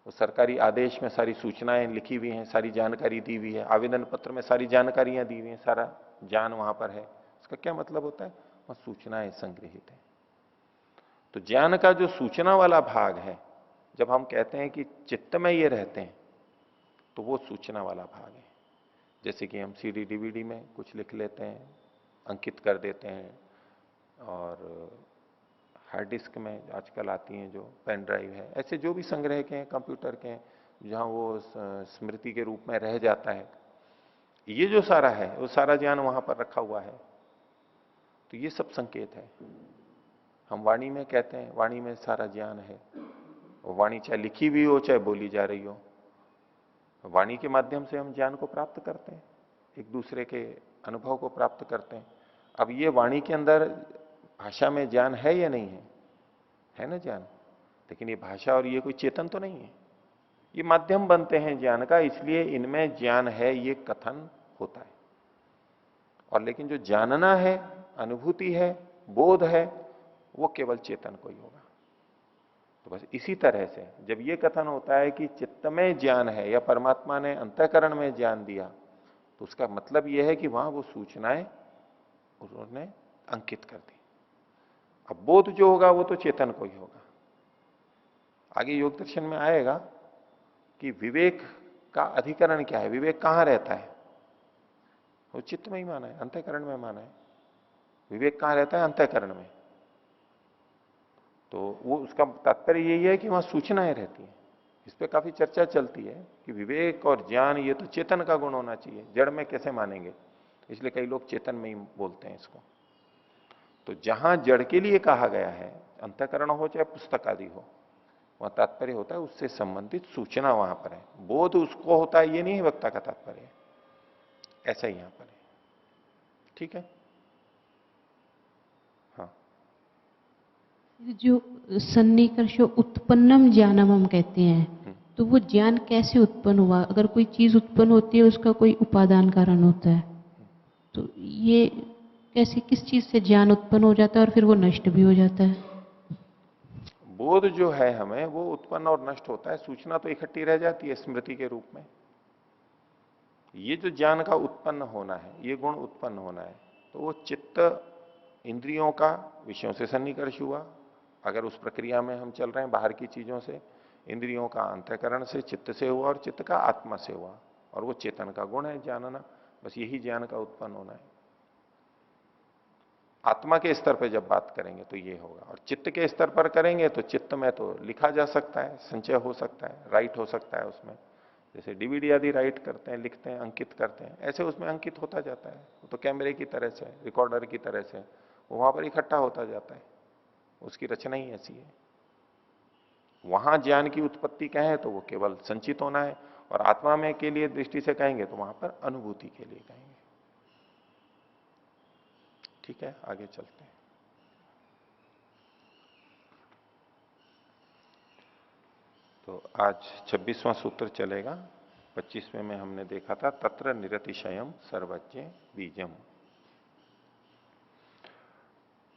Speaker 1: उस सरकारी आदेश में सारी सूचनाएं लिखी हुई हैं, सारी जानकारी दी हुई है, आवेदन पत्र में सारी जानकारियां दी हुई हैं, सारा ज्ञान वहां पर है। इसका क्या मतलब होता है? वहां सूचनाएं संग्रहित है। तो ज्ञान का जो सूचना वाला भाग है, जब हम कहते हैं कि चित्त में ये रहते हैं, तो वो सूचना वाला भाग है। जैसे कि हम सीडी डीवीडी में कुछ लिख लेते हैं, अंकित कर देते हैं, और हार्ड डिस्क में आजकल आती हैं जो पेन ड्राइव है, ऐसे जो भी संग्रह के हैं कंप्यूटर के हैं, जहां वो स्मृति के रूप में रह जाता है, ये जो सारा है वो सारा ज्ञान वहां पर रखा हुआ है। तो ये सब संकेत है। हम वाणी में कहते हैं वाणी में सारा ज्ञान है, और वाणी चाहे लिखी भी हो चाहे बोली जा रही हो, वाणी के माध्यम से हम ज्ञान को प्राप्त करते हैं, एक दूसरे के अनुभव को प्राप्त करते हैं। अब ये वाणी के अंदर भाषा में ज्ञान है या नहीं है? है ना ज्ञान, लेकिन ये भाषा और ये कोई चेतन तो नहीं है, ये माध्यम बनते हैं ज्ञान का, इसलिए इनमें ज्ञान है ये कथन होता है। और लेकिन जो जानना है, अनुभूति है, बोध है, वो केवल चेतन को ही होगा। तो बस इसी तरह से जब ये कथन होता है कि चित्त में ज्ञान है या परमात्मा ने अंतःकरण में ज्ञान दिया, तो उसका मतलब यह है कि वहां वो सूचनाएं उन्होंने अंकित कर दी। अब बोध जो होगा वो तो चेतन को ही होगा। आगे योग दर्शन में आएगा कि विवेक का अधिकरण क्या है, विवेक कहां रहता है? वो चित्त में ही माना है, अंतःकरण में माना है। विवेक कहां रहता है? अंतःकरण में। तो वो उसका तात्पर्य यही है कि वहां सूचनाएं रहती हैं। इस पे काफी चर्चा चलती है कि विवेक और ज्ञान ये तो चेतन का गुण होना चाहिए, जड़ में कैसे मानेंगे, इसलिए कई लोग चेतन में ही बोलते हैं इसको। तो जहां जड़ के लिए कहा गया है, अंतःकरण हो चाहे पुस्तक आदि हो, वहां तात्पर्य होता है उससे संबंधित सूचना वहां पर है। बोध उसको होता है ये नहीं है वक्ता का तात्पर्य, ऐसा ही यहां पर है। ठीक है। हाँ,
Speaker 6: जो सन्निकर्ष उत्पन्नम ज्ञानम हम कहते हैं, तो वो ज्ञान कैसे उत्पन्न हुआ? अगर कोई चीज उत्पन्न होती है उसका कोई उपादान कारण होता है, तो ये कैसे, किस चीज से ज्ञान उत्पन्न हो जाता है और फिर वो नष्ट भी हो जाता है?
Speaker 1: बोध जो है हमें वो उत्पन्न और नष्ट होता है, सूचना तो इकट्ठी रह जाती है स्मृति के रूप में। ये जो ज्ञान का उत्पन्न होना है, ये गुण उत्पन्न होना है, तो वो चित्त इंद्रियों का विषयों से सन्निकर्ष हुआ। अगर उस प्रक्रिया में हम चल रहे हैं बाहर की चीजों से, इंद्रियों का अंतःकरण से, चित्त से हुआ, और चित्त का आत्मा से हुआ, और वो चेतन का गुण है जानना। बस यही ज्ञान का उत्पन्न होना है। आत्मा के स्तर पर जब बात करेंगे तो ये होगा, और चित्त के स्तर पर करेंगे तो चित्त में तो लिखा जा सकता है, संचय हो सकता है, राइट हो सकता है उसमें। जैसे डीवीडी आदि राइट करते हैं, लिखते हैं, अंकित करते हैं, ऐसे उसमें अंकित होता जाता है। वो तो कैमरे की तरह से, रिकॉर्डर की तरह से वो वहां पर इकट्ठा होता जाता है, उसकी रचना ही ऐसी है। वहां ज्ञान की उत्पत्ति कहें तो वो केवल संचित होना है, और आत्मा में के लिए दृष्टि से कहेंगे तो वहां पर अनुभूति के लिए कहेंगे। ठीक है, आगे चलते हैं। तो आज 26वां सूत्र चलेगा। 25वें में हमने देखा था तत्र निरतिशयम सर्वज्ञ बीजम।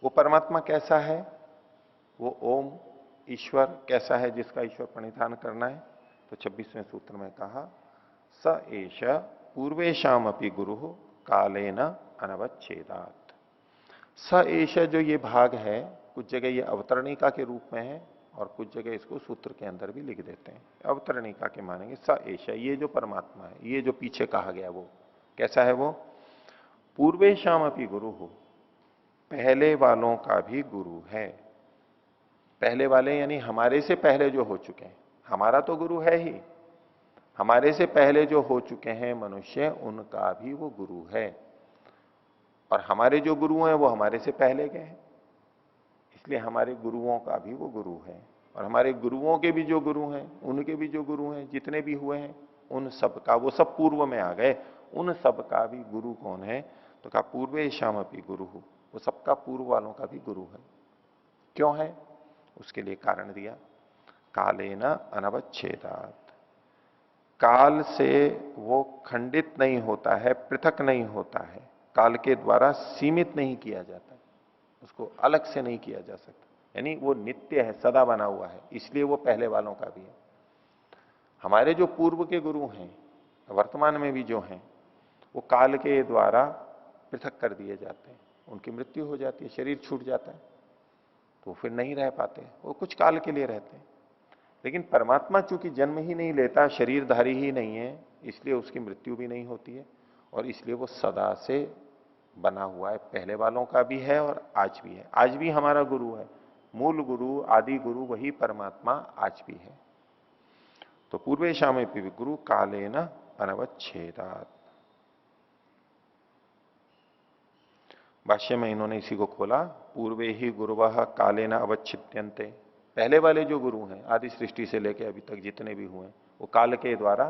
Speaker 1: वो परमात्मा कैसा है, वो ओम ईश्वर कैसा है जिसका ईश्वर प्रणिधान करना है। तो 26वें सूत्र में कहा स एष पूर्वेशाम अपि गुरु कालेन अनवच्छेदात्। स एष जो ये भाग है, कुछ जगह ये अवतरणिका के रूप में है और कुछ जगह इसको सूत्र के अंदर भी लिख देते हैं। अवतरणिका के मानेंगे स एष, ये जो परमात्मा है, ये जो पीछे कहा गया वो कैसा है? वो पूर्वेशाम अपि गुरु हो, पहले वालों का भी गुरु है। पहले वाले यानी हमारे से पहले जो हो चुके हैं, हमारा तो गुरु है ही, हमारे से पहले जो हो चुके हैं मनुष्य, उनका भी वो गुरु है। और हमारे जो गुरु हैं वो हमारे से पहले गए हैं, इसलिए हमारे गुरुओं का भी वो गुरु है। और हमारे गुरुओं के भी जो गुरु हैं, उनके भी जो गुरु हैं, जितने भी हुए हैं, उन सब का, वो सब पूर्व में आ गए, उन सब का भी गुरु कौन है? तो कहा पूर्वेशाम अपि गुरु, वो सबका पूर्व वालों का भी गुरु है। क्यों है? उसके लिए कारण दिया, कालेन अनवच्छेदात्। काल से वो खंडित नहीं होता है, पृथक नहीं होता है, काल के द्वारा सीमित नहीं किया जाता, उसको अलग से नहीं किया जा सकता। यानी वो नित्य है, सदा बना हुआ है, इसलिए वो पहले वालों का भी है। हमारे जो पूर्व के गुरु हैं, वर्तमान में भी जो हैं, वो काल के द्वारा पृथक कर दिए जाते हैं, उनकी मृत्यु हो जाती है, शरीर छूट जाता है, तो फिर नहीं रह पाते, वो कुछ काल के लिए रहते हैं। लेकिन परमात्मा चूंकि जन्म ही नहीं लेता, शरीरधारी ही नहीं है, इसलिए उसकी मृत्यु भी नहीं होती है, और इसलिए वो सदा से बना हुआ है, पहले वालों का भी है और आज भी है। आज भी हमारा गुरु है, मूल गुरु, आदि गुरु वही परमात्मा आज भी है। तो पूर्वेशामे पी गुरु काले न अनवच्छेदात। भाष्य में इन्होंने इसी को खोला, पूर्वे ही गुरुवः काले न अवच्छिद्यन्ते। पहले वाले जो गुरु हैं आदि सृष्टि से लेकर अभी तक जितने भी हुए वो काल के द्वारा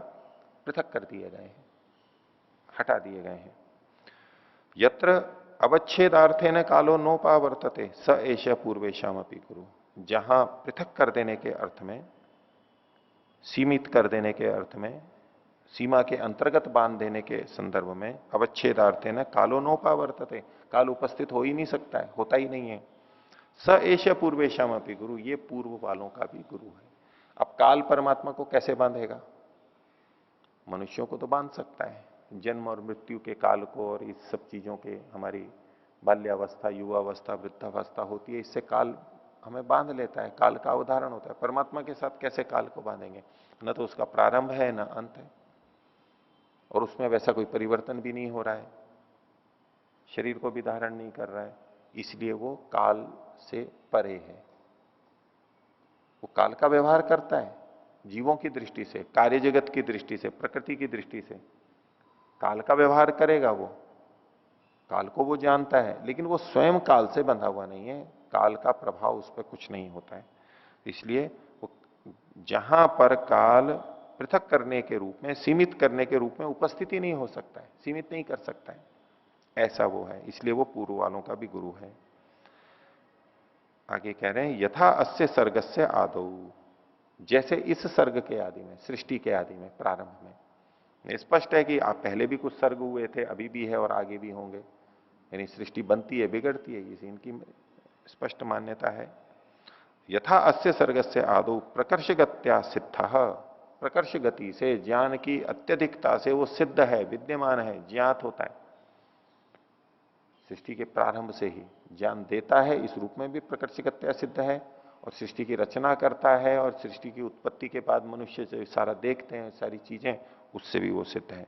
Speaker 1: पृथक कर दिए गए हैं, हटा दिए गए हैं। यत्र अवच्छेदार्थे न कालो नोपावर्तते स एष पूर्वेशाम अपि गुरु। जहां पृथक कर देने के अर्थ में, सीमित कर देने के अर्थ में, सीमा के अंतर्गत बांध देने के संदर्भ में अवच्छेदार्थे न कालो नोपावर्तते, काल उपस्थित हो ही नहीं सकता है, होता ही नहीं है। स एष पूर्वेशाम अपि गुरु, ये पूर्व वालों का भी गुरु है। अब काल परमात्मा को कैसे बांधेगा? मनुष्यों को तो बांध सकता है, जन्म और मृत्यु के काल को और इस सब चीजों के, हमारी बाल्यावस्था, युवावस्था, वृद्धावस्था होती है, इससे काल हमें बांध लेता है, काल का उदाहरण होता है। परमात्मा के साथ कैसे काल को बांधेंगे? न तो उसका प्रारंभ है न अंत है, और उसमें वैसा कोई परिवर्तन भी नहीं हो रहा है, शरीर को भी धारण नहीं कर रहा है, इसलिए वो काल से परे है। वो काल का व्यवहार करता है जीवों की दृष्टि से, कार्य जगत की दृष्टि से, प्रकृति की दृष्टि से काल का व्यवहार करेगा। वो काल को वो जानता है, लेकिन वो स्वयं काल से बंधा हुआ नहीं है, काल का प्रभाव उस पर कुछ नहीं होता है। इसलिए वो जहां पर काल पृथक करने के रूप में, सीमित करने के रूप में उपस्थिति नहीं हो सकता है, सीमित नहीं कर सकता है, ऐसा वो है। इसलिए वो पूर्व वालों का भी गुरु है। आगे कह रहे हैं यथा अस्य सर्गस्य आदौ, जैसे इस सर्ग के आदि में, सृष्टि के आदि में, प्रारंभ में स्पष्ट है कि आप पहले भी कुछ सर्ग हुए थे, अभी भी है और आगे भी होंगे, यानी सृष्टि बनती है, बिगड़ती है, ये इनकी स्पष्ट मान्यता है। यथा अस्य सर्गस्य आदौ प्रकर्षगत्या सिद्ध, प्रकर्ष गति से, ज्ञान की अत्यधिकता से वो सिद्ध है, विद्यमान है, ज्ञात होता है। सृष्टि के प्रारंभ से ही ज्ञान देता है, इस रूप में भी प्रकर्षगत्या सिद्ध है, और सृष्टि की रचना करता है, और सृष्टि की उत्पत्ति के बाद मनुष्य जो सारा देखते हैं, सारी चीजें, उससे भी वो सिद्ध है।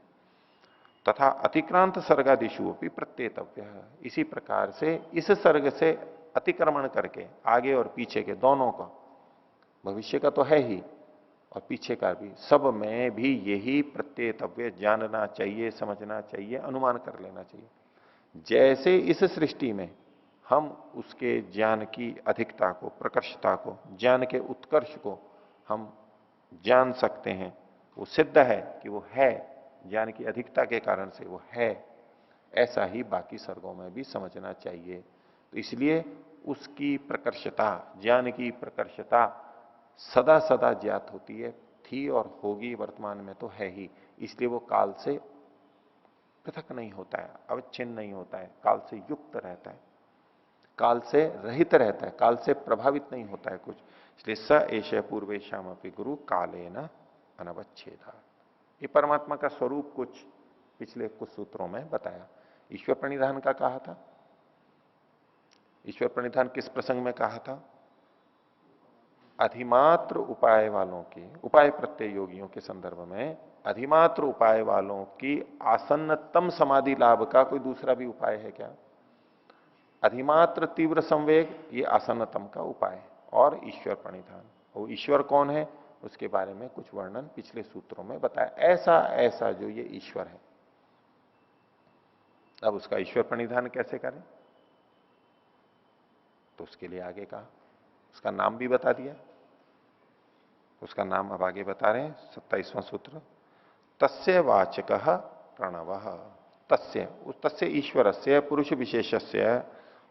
Speaker 1: तथा अतिक्रांत सर्गादिशु भी प्रत्येतव्य, इसी प्रकार से इस सर्ग से अतिक्रमण करके आगे और पीछे के दोनों का, भविष्य का तो है ही और पीछे का भी, सब में भी यही प्रत्येतव्य जानना चाहिए, समझना चाहिए, अनुमान कर लेना चाहिए। जैसे इस सृष्टि में हम उसके ज्ञान की अधिकता को, प्रकर्षता को, ज्ञान के उत्कर्ष को हम जान सकते हैं, वो सिद्ध है कि वो है, ज्ञान की अधिकता के कारण से वो है, ऐसा ही बाकी सर्गों में भी समझना चाहिए। तो इसलिए उसकी प्रकर्षता, ज्ञान की प्रकर्षता सदा सदा ज्ञात होती है, थी और होगी, वर्तमान में तो है ही, इसलिए वो काल से पृथक नहीं होता है, अवच्छिन्न नहीं होता है, काल से युक्त रहता है, काल से रहित रहता है, काल से प्रभावित नहीं होता है कुछ। इसलिए स एष पूर्वेशाम अपि गुरु कालेन अनवच्छेदा। ये परमात्मा का स्वरूप कुछ पिछले कुछ सूत्रों में बताया। ईश्वर प्रणिधान का कहा था। ईश्वर प्रणिधान किस प्रसंग में कहा था? अधिमात्र उपाय वालों की, उपाय प्रत्यय योगियों के संदर्भ में, अधिमात्र उपाय वालों की आसन्नतम समाधि लाभ का कोई दूसरा भी उपाय है क्या? अधिमात्र तीव्र संवेग, ये आसन्नतम का उपाय, और ईश्वर प्रणिधान। वो ईश्वर कौन है उसके बारे में कुछ वर्णन पिछले सूत्रों में बताया, ऐसा ऐसा जो ये ईश्वर है। अब उसका ईश्वर प्रणिधान कैसे करें, तो उसके लिए आगे कहा, उसका नाम भी बता दिया। उसका नाम अब आगे बता रहे हैं, 27वां सूत्र। तस्य वाचकः प्रणवः, तस्य, उस तस्य ईश्वरस्य, पुरुष विशेषस्य,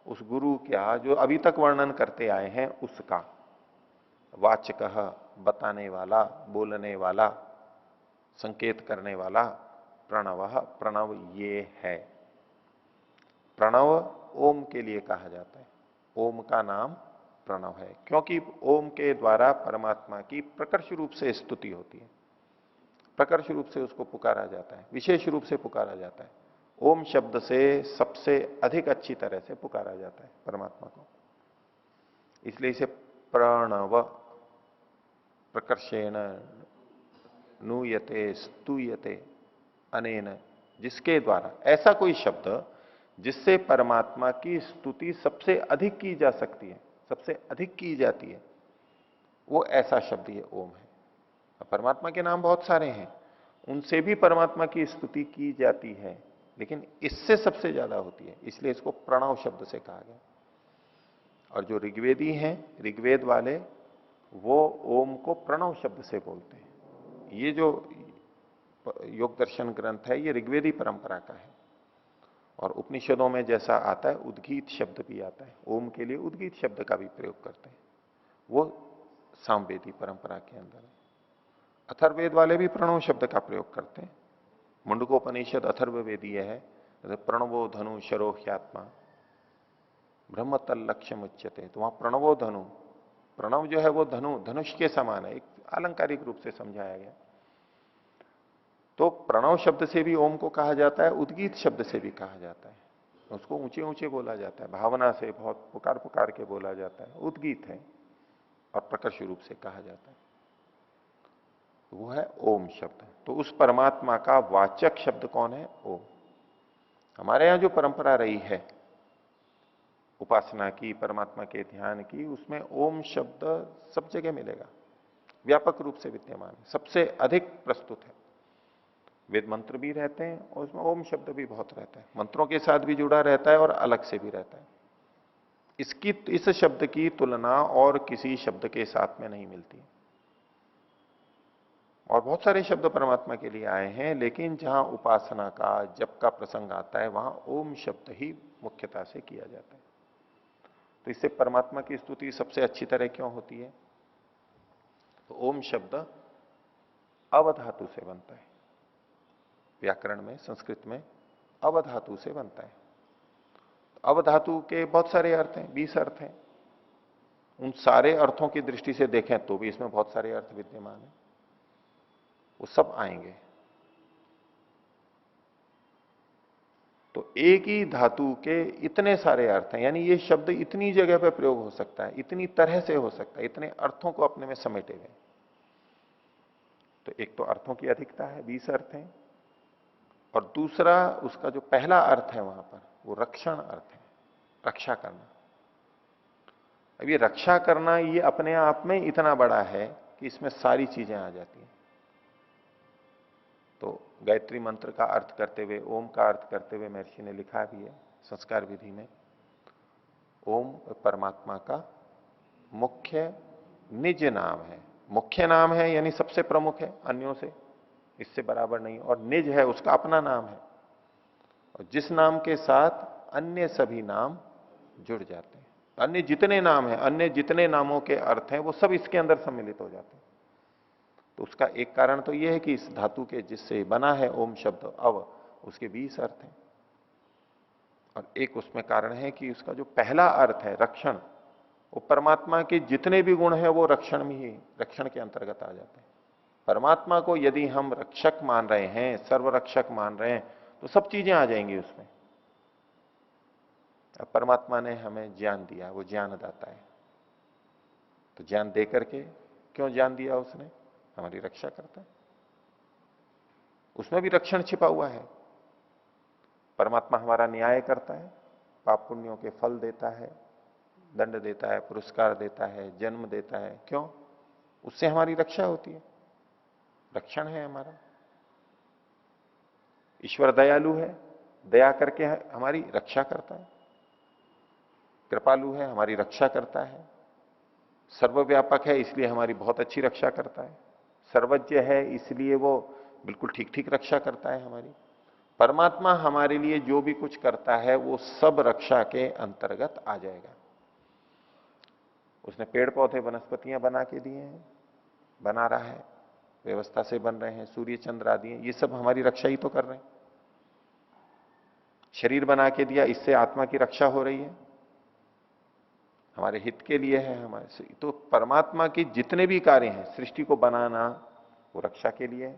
Speaker 1: उस गुरु क्या जो अभी तक वर्णन करते आए हैं उसका, वाचकः बताने वाला, बोलने वाला, संकेत करने वाला, प्रणवः, प्रणव ये है। प्रणव ओम के लिए कहा जाता है, ओम का नाम प्रणव है, क्योंकि ओम के द्वारा परमात्मा की प्रकर्ष रूप से स्तुति होती है, प्रकर्ष रूप से उसको पुकारा जाता है, विशेष रूप से पुकारा जाता है। ओम शब्द से सबसे अधिक अच्छी तरह से पुकारा जाता है परमात्मा को, इसलिए इसे प्रणव, प्रकर्षेण नूयते स्तूयते अनेन जिसके द्वारा, ऐसा कोई शब्द जिससे परमात्मा की स्तुति सबसे अधिक की जा सकती है, सबसे अधिक की जाती है, वो ऐसा शब्द ये ओम है। अब परमात्मा के नाम बहुत सारे हैं, उनसे भी परमात्मा की स्तुति की जाती है, लेकिन इससे सबसे ज्यादा होती है, इसलिए इसको प्रणव शब्द से कहा गया। और जो ऋग्वेदी हैं, ऋग्वेद वाले, वो ओम को प्रणव शब्द से बोलते हैं। ये जो योग दर्शन ग्रंथ है, ये ऋग्वेदी परंपरा का है। और उपनिषदों में जैसा आता है, उद्गीत शब्द भी आता है, ओम के लिए उद्गीत शब्द का भी प्रयोग करते हैं, वो सामवेदी परंपरा के अंदर है। अथर्ववेद वाले भी प्रणव शब्द का प्रयोग करते हैं। मुंडकोपनिषद अथर्ववेदीय है, प्रणवो धनु शरो ह्यात्मा ब्रह्म तल लक्ष्यम उच्यते, तो वहां प्रणवो धनु, प्रणव जो है वो धनु, धनुष के समान है, एक आलंकारिक रूप से समझाया गया। तो प्रणव शब्द से भी ओम को कहा जाता है, उद्गीत शब्द से भी कहा जाता है। उसको ऊंचे ऊंचे बोला जाता है, भावना से बहुत पुकार पुकार के बोला जाता है, उद्गीत है, और प्रकर्ष रूप से कहा जाता है, वो है ओम शब्द। तो उस परमात्मा का वाचक शब्द कौन है? ओम। हमारे यहां जो परंपरा रही है उपासना की, परमात्मा के ध्यान की, उसमें ओम शब्द सब जगह मिलेगा, व्यापक रूप से विद्यमान है, सबसे अधिक प्रस्तुत है। वेद मंत्र भी रहते हैं और उसमें ओम शब्द भी बहुत रहता है, मंत्रों के साथ भी जुड़ा रहता है और अलग से भी रहता है। इस शब्द की तुलना और किसी शब्द के साथ में नहीं मिलती। और बहुत सारे शब्द परमात्मा के लिए आए हैं, लेकिन जहां उपासना का, जप का प्रसंग आता है, वहां ओम शब्द ही मुख्यता से किया जाता है। तो इससे परमात्मा की स्तुति सबसे अच्छी तरह क्यों होती है? तो ओम शब्द अवधातु से बनता है, व्याकरण में, संस्कृत में अवधातु से बनता है। अवधातु के बहुत सारे अर्थ हैं, 20 अर्थ हैं। उन सारे अर्थों की दृष्टि से देखें तो भी इसमें बहुत सारे अर्थ विद्यमान हैं, वो सब आएंगे। तो एक ही धातु के इतने सारे अर्थ हैं, यानी ये शब्द इतनी जगह पर प्रयोग हो सकता है, इतनी तरह से हो सकता है, इतने अर्थों को अपने में समेटे हुए। तो एक तो अर्थों की अधिकता है, 20 अर्थ हैं, और दूसरा उसका जो पहला अर्थ है वहां पर, वो रक्षण अर्थ है, रक्षा करना। अब ये रक्षा करना, ये अपने आप में इतना बड़ा है कि इसमें सारी चीजें आ जाती हैं। तो गायत्री मंत्र का अर्थ करते हुए, ओम का अर्थ करते हुए महर्षि ने लिखा भी है संस्कार विधि में, ओम परमात्मा का मुख्य निज नाम है। मुख्य नाम है यानी सबसे प्रमुख है, अन्यों से इससे बराबर नहीं, और निज है, उसका अपना नाम है, और जिस नाम के साथ अन्य सभी नाम जुड़ जाते हैं। अन्य जितने नाम हैं, अन्य जितने नामों के अर्थ हैं, वो सब इसके अंदर सम्मिलित हो जाते हैं। तो उसका एक कारण तो यह है कि इस धातु के जिससे बना है ओम शब्द अव, उसके 20 अर्थ हैं। और एक उसमें कारण है कि उसका जो पहला अर्थ है रक्षण, वो परमात्मा के जितने भी गुण हैं वो रक्षण में ही, रक्षण के अंतर्गत आ जाते हैं। परमात्मा को यदि हम रक्षक मान रहे हैं, सर्वरक्षक मान रहे हैं, तो सब चीजें आ जाएंगी उसमें। अब परमात्मा ने हमें ज्ञान दिया, वो ज्ञानदाता है, तो ज्ञान दे करके क्यों ज्ञान दिया उसने? हमारी रक्षा करता है, उसमें भी रक्षण छिपा हुआ है। परमात्मा हमारा न्याय करता है, पाप पुण्यों के फल देता है, दंड देता है, पुरस्कार देता है, जन्म देता है, क्यों? उससे हमारी रक्षा होती है, रक्षण है हमारा। ईश्वर दयालु है, दया करके हमारी रक्षा करता है। कृपालु है, हमारी रक्षा करता है। सर्वव्यापक है, इसलिए हमारी बहुत अच्छी रक्षा करता है। सर्वज्ञ है, इसलिए वो बिल्कुल ठीक ठीक रक्षा करता है हमारी। परमात्मा हमारे लिए जो भी कुछ करता है वो सब रक्षा के अंतर्गत आ जाएगा। उसने पेड़ पौधे वनस्पतियां बना के दिए हैं, बना रहा है, व्यवस्था से बन रहे हैं, सूर्य चंद्र आदि हैं, ये सब हमारी रक्षा ही तो कर रहे हैं। शरीर बना के दिया, इससे आत्मा की रक्षा हो रही है, हमारे हित के लिए है हमारे से। तो परमात्मा के जितने भी कार्य हैं, सृष्टि को बनाना वो रक्षा के लिए है,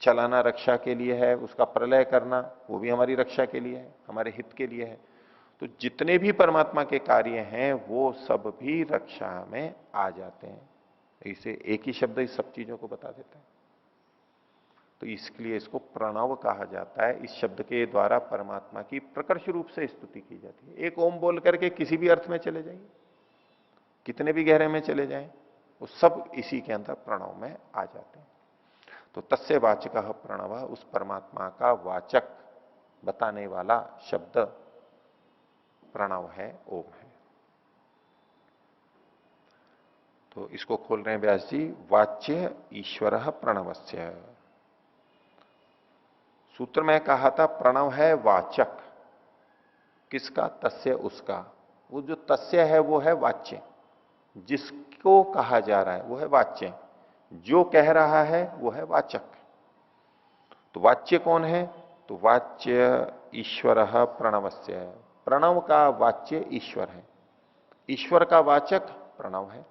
Speaker 1: चलाना रक्षा के लिए है, उसका प्रलय करना वो भी हमारी रक्षा के लिए है, हमारे हित के लिए है। तो जितने भी परमात्मा के कार्य हैं वो सब भी रक्षा में आ जाते हैं। इसे एक ही शब्द इस सब चीजों को बता देता है। तो इसके लिए इसको प्रणव कहा जाता है। इस शब्द के द्वारा परमात्मा की प्रकर्ष रूप से स्तुति की जाती है। एक ओम बोल करके किसी भी अर्थ में चले जाइए, कितने भी गहरे में चले जाएं, वो सब इसी के अंदर प्रणव में आ जाते हैं। तो तस्य वाचक प्रणव, उस परमात्मा का वाचक बताने वाला शब्द प्रणव है, ओम है। तो इसको खोल रहे हैं व्यास जी, वाच्य ईश्वर प्रणवस्य। सूत्र में कहा था प्रणव है वाचक, किसका? तस्य, उसका। वो जो तस्य है वो है वाच्य, जिसको कहा जा रहा है वो है वाच्य, जो कह रहा है वो है वाचक। तो वाच्य कौन है? तो वाच्य ईश्वर प्रणवस्य। प्रणव का वाच्य ईश्वर है, ईश्वर का वाचक प्रणव है,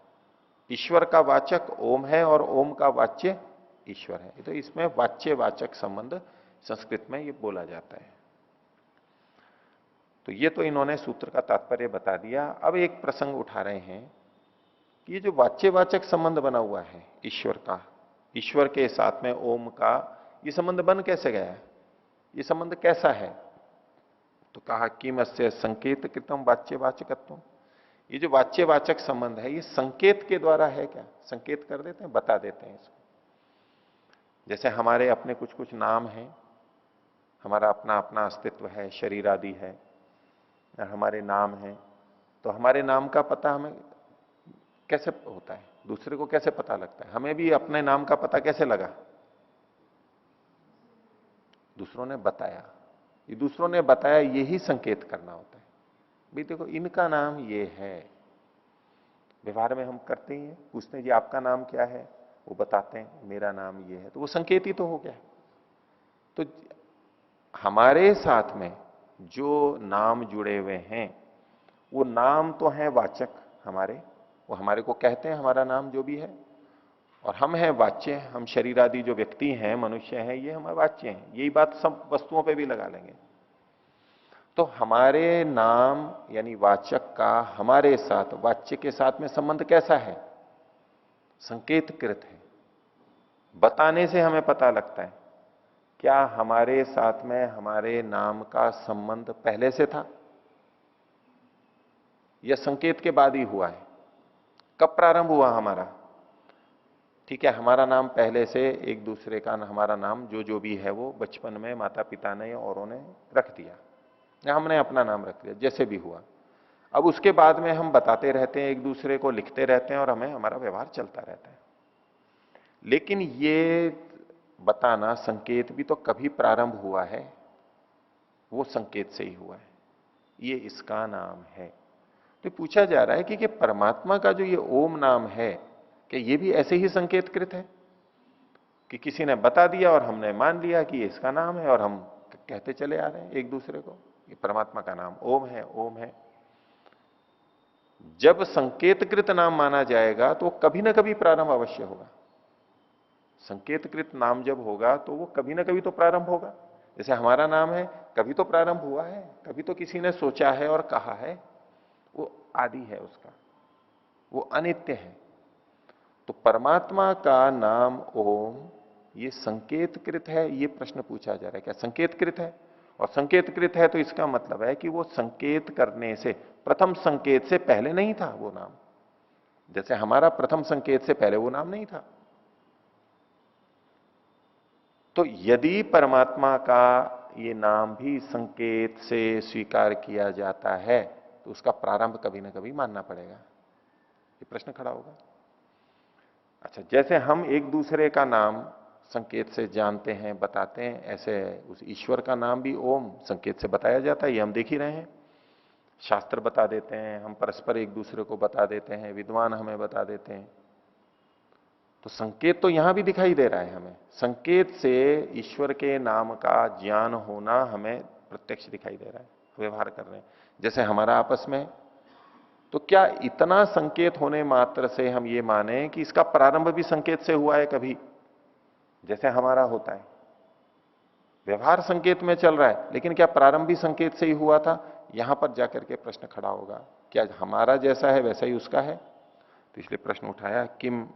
Speaker 1: ईश्वर का वाचक ओम है और ओम का वाच्य ईश्वर है। तो इसमें वाच्य वाचक संबंध संस्कृत में ये बोला जाता है। तो ये तो इन्होंने सूत्र का तात्पर्य बता दिया। अब एक प्रसंग उठा रहे हैं कि ये जो वाच्यवाचक संबंध बना हुआ है ईश्वर का, ईश्वर के साथ में ओम का, ये संबंध बन कैसे गया है? ये संबंध कैसा है? तो कहा किमस्य संकेत कृतम वाच्यवाचकत्व। ये जो वाच्यवाचक संबंध है ये संकेत के द्वारा है क्या? संकेत कर देते हैं, बता देते हैं इसको। जैसे हमारे अपने कुछ कुछ नाम हैं, हमारा अपना अपना अस्तित्व है, शरीर आदि है, और हमारे नाम हैं, तो हमारे नाम का पता हमें कैसे होता है? दूसरे को कैसे पता लगता है? हमें भी अपने नाम का पता कैसे लगा? दूसरों ने बताया। ये दूसरों ने बताया, यही संकेत करना होता है। भाई देखो इनका नाम ये है। व्यवहार में हम करते ही हैं, पूछते हैं जी आपका नाम क्या है, वो बताते हैं मेरा नाम ये है, तो वो संकेत ही तो हो गया। तो हमारे साथ में जो नाम जुड़े हुए हैं वो नाम तो हैं वाचक हमारे, वो हमारे को कहते हैं हमारा नाम जो भी है, और हम हैं वाच्य। हम शरीर आदि जो व्यक्ति हैं, मनुष्य हैं, ये हमारे वाच्य हैं। यही बात सब वस्तुओं पे भी लगा लेंगे। तो हमारे नाम यानी वाचक का हमारे साथ, वाच्य के साथ में संबंध कैसा है? संकेतकृत है। बताने से हमें पता लगता है। क्या हमारे साथ में हमारे नाम का संबंध पहले से था या संकेत के बाद ही हुआ है? कब प्रारंभ हुआ हमारा? ठीक है, हमारा नाम पहले से, एक दूसरे का हमारा नाम जो भी है वो बचपन में माता पिता ने या औरों ने रख दिया, या हमने अपना नाम रख दिया, जैसे भी हुआ। अब उसके बाद में हम बताते रहते हैं, एक दूसरे को लिखते रहते हैं, और हमें हमारा व्यवहार चलता रहता है। लेकिन ये बताना, संकेत भी तो कभी प्रारंभ हुआ है, वो संकेत से ही हुआ है। ये इसका नाम है। तो पूछा जा रहा है कि परमात्मा का जो ये ओम नाम है, कि ये भी ऐसे ही संकेतकृत है कि किसी ने बता दिया और हमने मान लिया कि ये इसका नाम है, और हम कहते चले आ रहे हैं एक दूसरे को, ये परमात्मा का नाम ओम है, ओम है। जब संकेतकृत नाम माना जाएगा तो कभी ना कभी प्रारंभ अवश्य होगा। संकेतकृत नाम जब होगा तो वो कभी ना कभी तो प्रारंभ होगा। जैसे हमारा नाम है, कभी तो प्रारंभ हुआ है, कभी तो किसी ने सोचा है और कहा है। वो आदि है उसका, वो अनित्य है। तो परमात्मा का नाम ओम ये संकेतकृत है, ये प्रश्न पूछा जा रहा है। क्या संकेतकृत है? और संकेतकृत है तो इसका मतलब है कि वो संकेत करने से, प्रथम संकेत से पहले नहीं था वो नाम। जैसे हमारा प्रथम संकेत से पहले वो नाम नहीं था। तो यदि परमात्मा का ये नाम भी संकेत से स्वीकार किया जाता है तो उसका प्रारंभ कभी ना कभी मानना पड़ेगा। ये प्रश्न खड़ा होगा। अच्छा, जैसे हम एक दूसरे का नाम संकेत से जानते हैं, बताते हैं, ऐसे उस ईश्वर का नाम भी ओम संकेत से बताया जाता है। ये हम देख ही रहे हैं, शास्त्र बता देते हैं, हम परस्पर एक दूसरे को बता देते हैं, विद्वान हमें बता देते हैं। तो संकेत तो यहां भी दिखाई दे रहा है हमें। संकेत से ईश्वर के नाम का ज्ञान होना हमें प्रत्यक्ष दिखाई दे रहा है, व्यवहार कर रहे हैं। जैसे हमारा आपस में, तो क्या इतना संकेत होने मात्र से हम ये माने कि इसका प्रारंभ भी संकेत से हुआ है कभी? जैसे हमारा होता है, व्यवहार संकेत में चल रहा है, लेकिन क्या प्रारंभ भी संकेत से ही हुआ था? यहां पर जाकर के प्रश्न खड़ा होगा, क्या हमारा जैसा है वैसा ही उसका है? तो इसलिए प्रश्न उठाया किम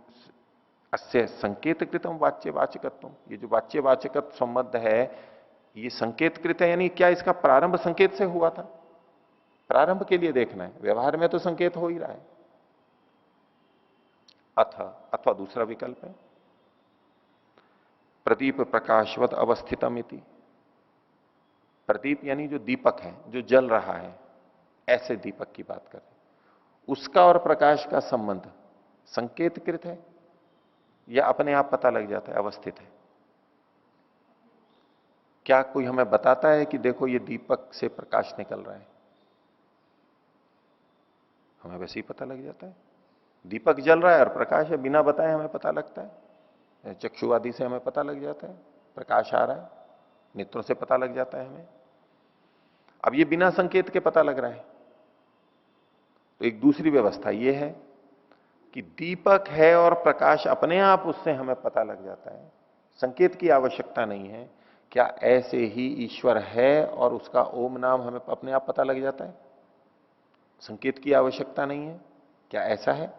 Speaker 1: अस्य संकेत कृतम वाच्य वाचकत्व, ये जो वाच्य वाचकत्व संबंध है ये संकेत कृत है, यानी क्या इसका प्रारंभ संकेत से हुआ था? प्रारंभ के लिए देखना है, व्यवहार में तो संकेत हो ही रहा है। अथवा दूसरा विकल्प है प्रदीप प्रकाशवत अवस्थितम इति। प्रदीप यानी जो दीपक है जो जल रहा है, ऐसे दीपक की बात कर रहे हैं, उसका और प्रकाश का संबंध संकेतकृत है या अपने आप पता लग जाता है, अवस्थित है? क्या कोई हमें बताता है कि देखो ये दीपक से प्रकाश निकल रहा है? हमें वैसे ही पता लग जाता है। दीपक जल रहा है और प्रकाश है, बिना बताए हमें पता लगता है। चक्षु आदि से हमें पता लग जाता है, प्रकाश आ रहा है, नेत्रों से पता लग जाता है हमें। अब ये बिना संकेत के पता लग रहा है। तो एक दूसरी व्यवस्था ये है कि दीपक है और प्रकाश अपने आप उससे हमें पता लग जाता है, संकेत की आवश्यकता नहीं है। क्या ऐसे ही ईश्वर है और उसका ओम नाम हमें अपने आप पता लग जाता है, संकेत की आवश्यकता नहीं है? क्या ऐसा है?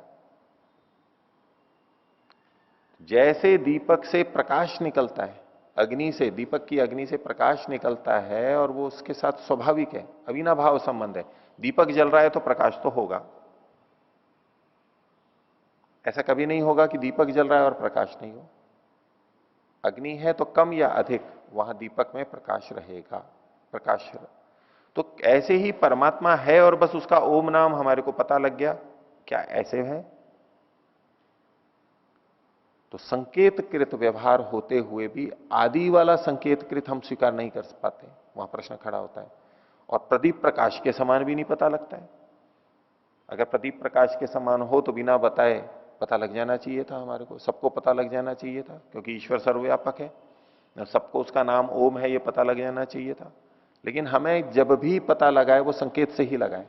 Speaker 1: जैसे दीपक से प्रकाश निकलता है, अग्नि से, दीपक की अग्नि से प्रकाश निकलता है और वो उसके साथ स्वाभाविक है, अविनाभाव संबंध है। दीपक जल रहा है तो प्रकाश तो होगा। ऐसा कभी नहीं होगा कि दीपक जल रहा है और प्रकाश नहीं हो। अग्नि है तो कम या अधिक वहां दीपक में प्रकाश रहेगा, प्रकाश। तो ऐसे ही परमात्मा है और बस उसका ओम नाम हमारे को पता लग गया, क्या ऐसे है? तो संकेतकृत व्यवहार होते हुए भी आदि वाला संकेतकृत हम स्वीकार नहीं कर पाते, वहां प्रश्न खड़ा होता है। और प्रदीप प्रकाश के समान भी नहीं पता लगता है। अगर प्रदीप प्रकाश के समान हो तो बिना बताए पता लग जाना चाहिए था, हमारे को सबको पता लग जाना चाहिए था, क्योंकि ईश्वर सर्वव्यापक है, सबको उसका नाम ओम है ये पता लग जाना चाहिए था। लेकिन हमें जब भी पता लगाए वो संकेत से ही लगाए।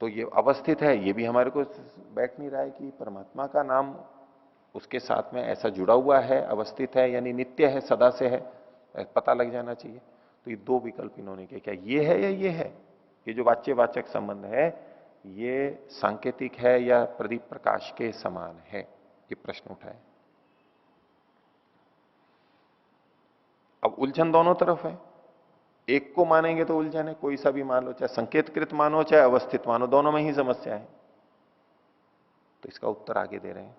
Speaker 1: तो ये अवस्थित है, ये भी हमारे को बैठ नहीं रहा है कि परमात्मा का नाम उसके साथ में ऐसा जुड़ा हुआ है, अवस्थित है, यानी नित्य है, सदा से है, पता लग जाना चाहिए। तो ये दो विकल्प इन्होंने किया, क्या ये है या ये है? ये जो वाच्यवाचक संबंध है ये सांकेतिक है या प्रदीप प्रकाश के समान है, ये प्रश्न उठाए। अब उलझन दोनों तरफ है। एक को मानेंगे तो उलझन है, कोई सा भी मान लो, चाहे संकेतकृत मानो चाहे अवस्थित मानो, दोनों में ही समस्या है। तो इसका उत्तर आगे दे रहे हैं,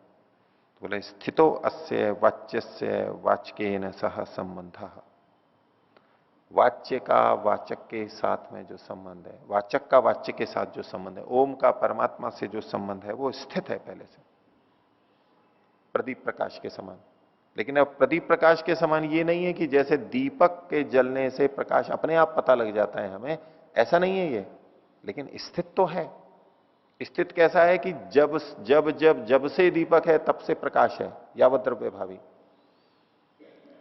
Speaker 1: तो बोले स्थितो अस्य वाच्यस्य वाचकेन सह संबंध। वाच्य का वाचक के साथ में जो संबंध है, वाचक का वाच्य के साथ जो संबंध है, ओम का परमात्मा से जो संबंध है वो स्थित है पहले से, प्रदीप प्रकाश के समान। लेकिन अब प्रदीप प्रकाश के समान ये नहीं है कि जैसे दीपक के जलने से प्रकाश अपने आप पता लग जाता है हमें, ऐसा नहीं है ये। लेकिन स्थित तो है। स्थित कैसा है कि जब जब जब जब से दीपक है तब से प्रकाश है, यावत द्रव्य भावी।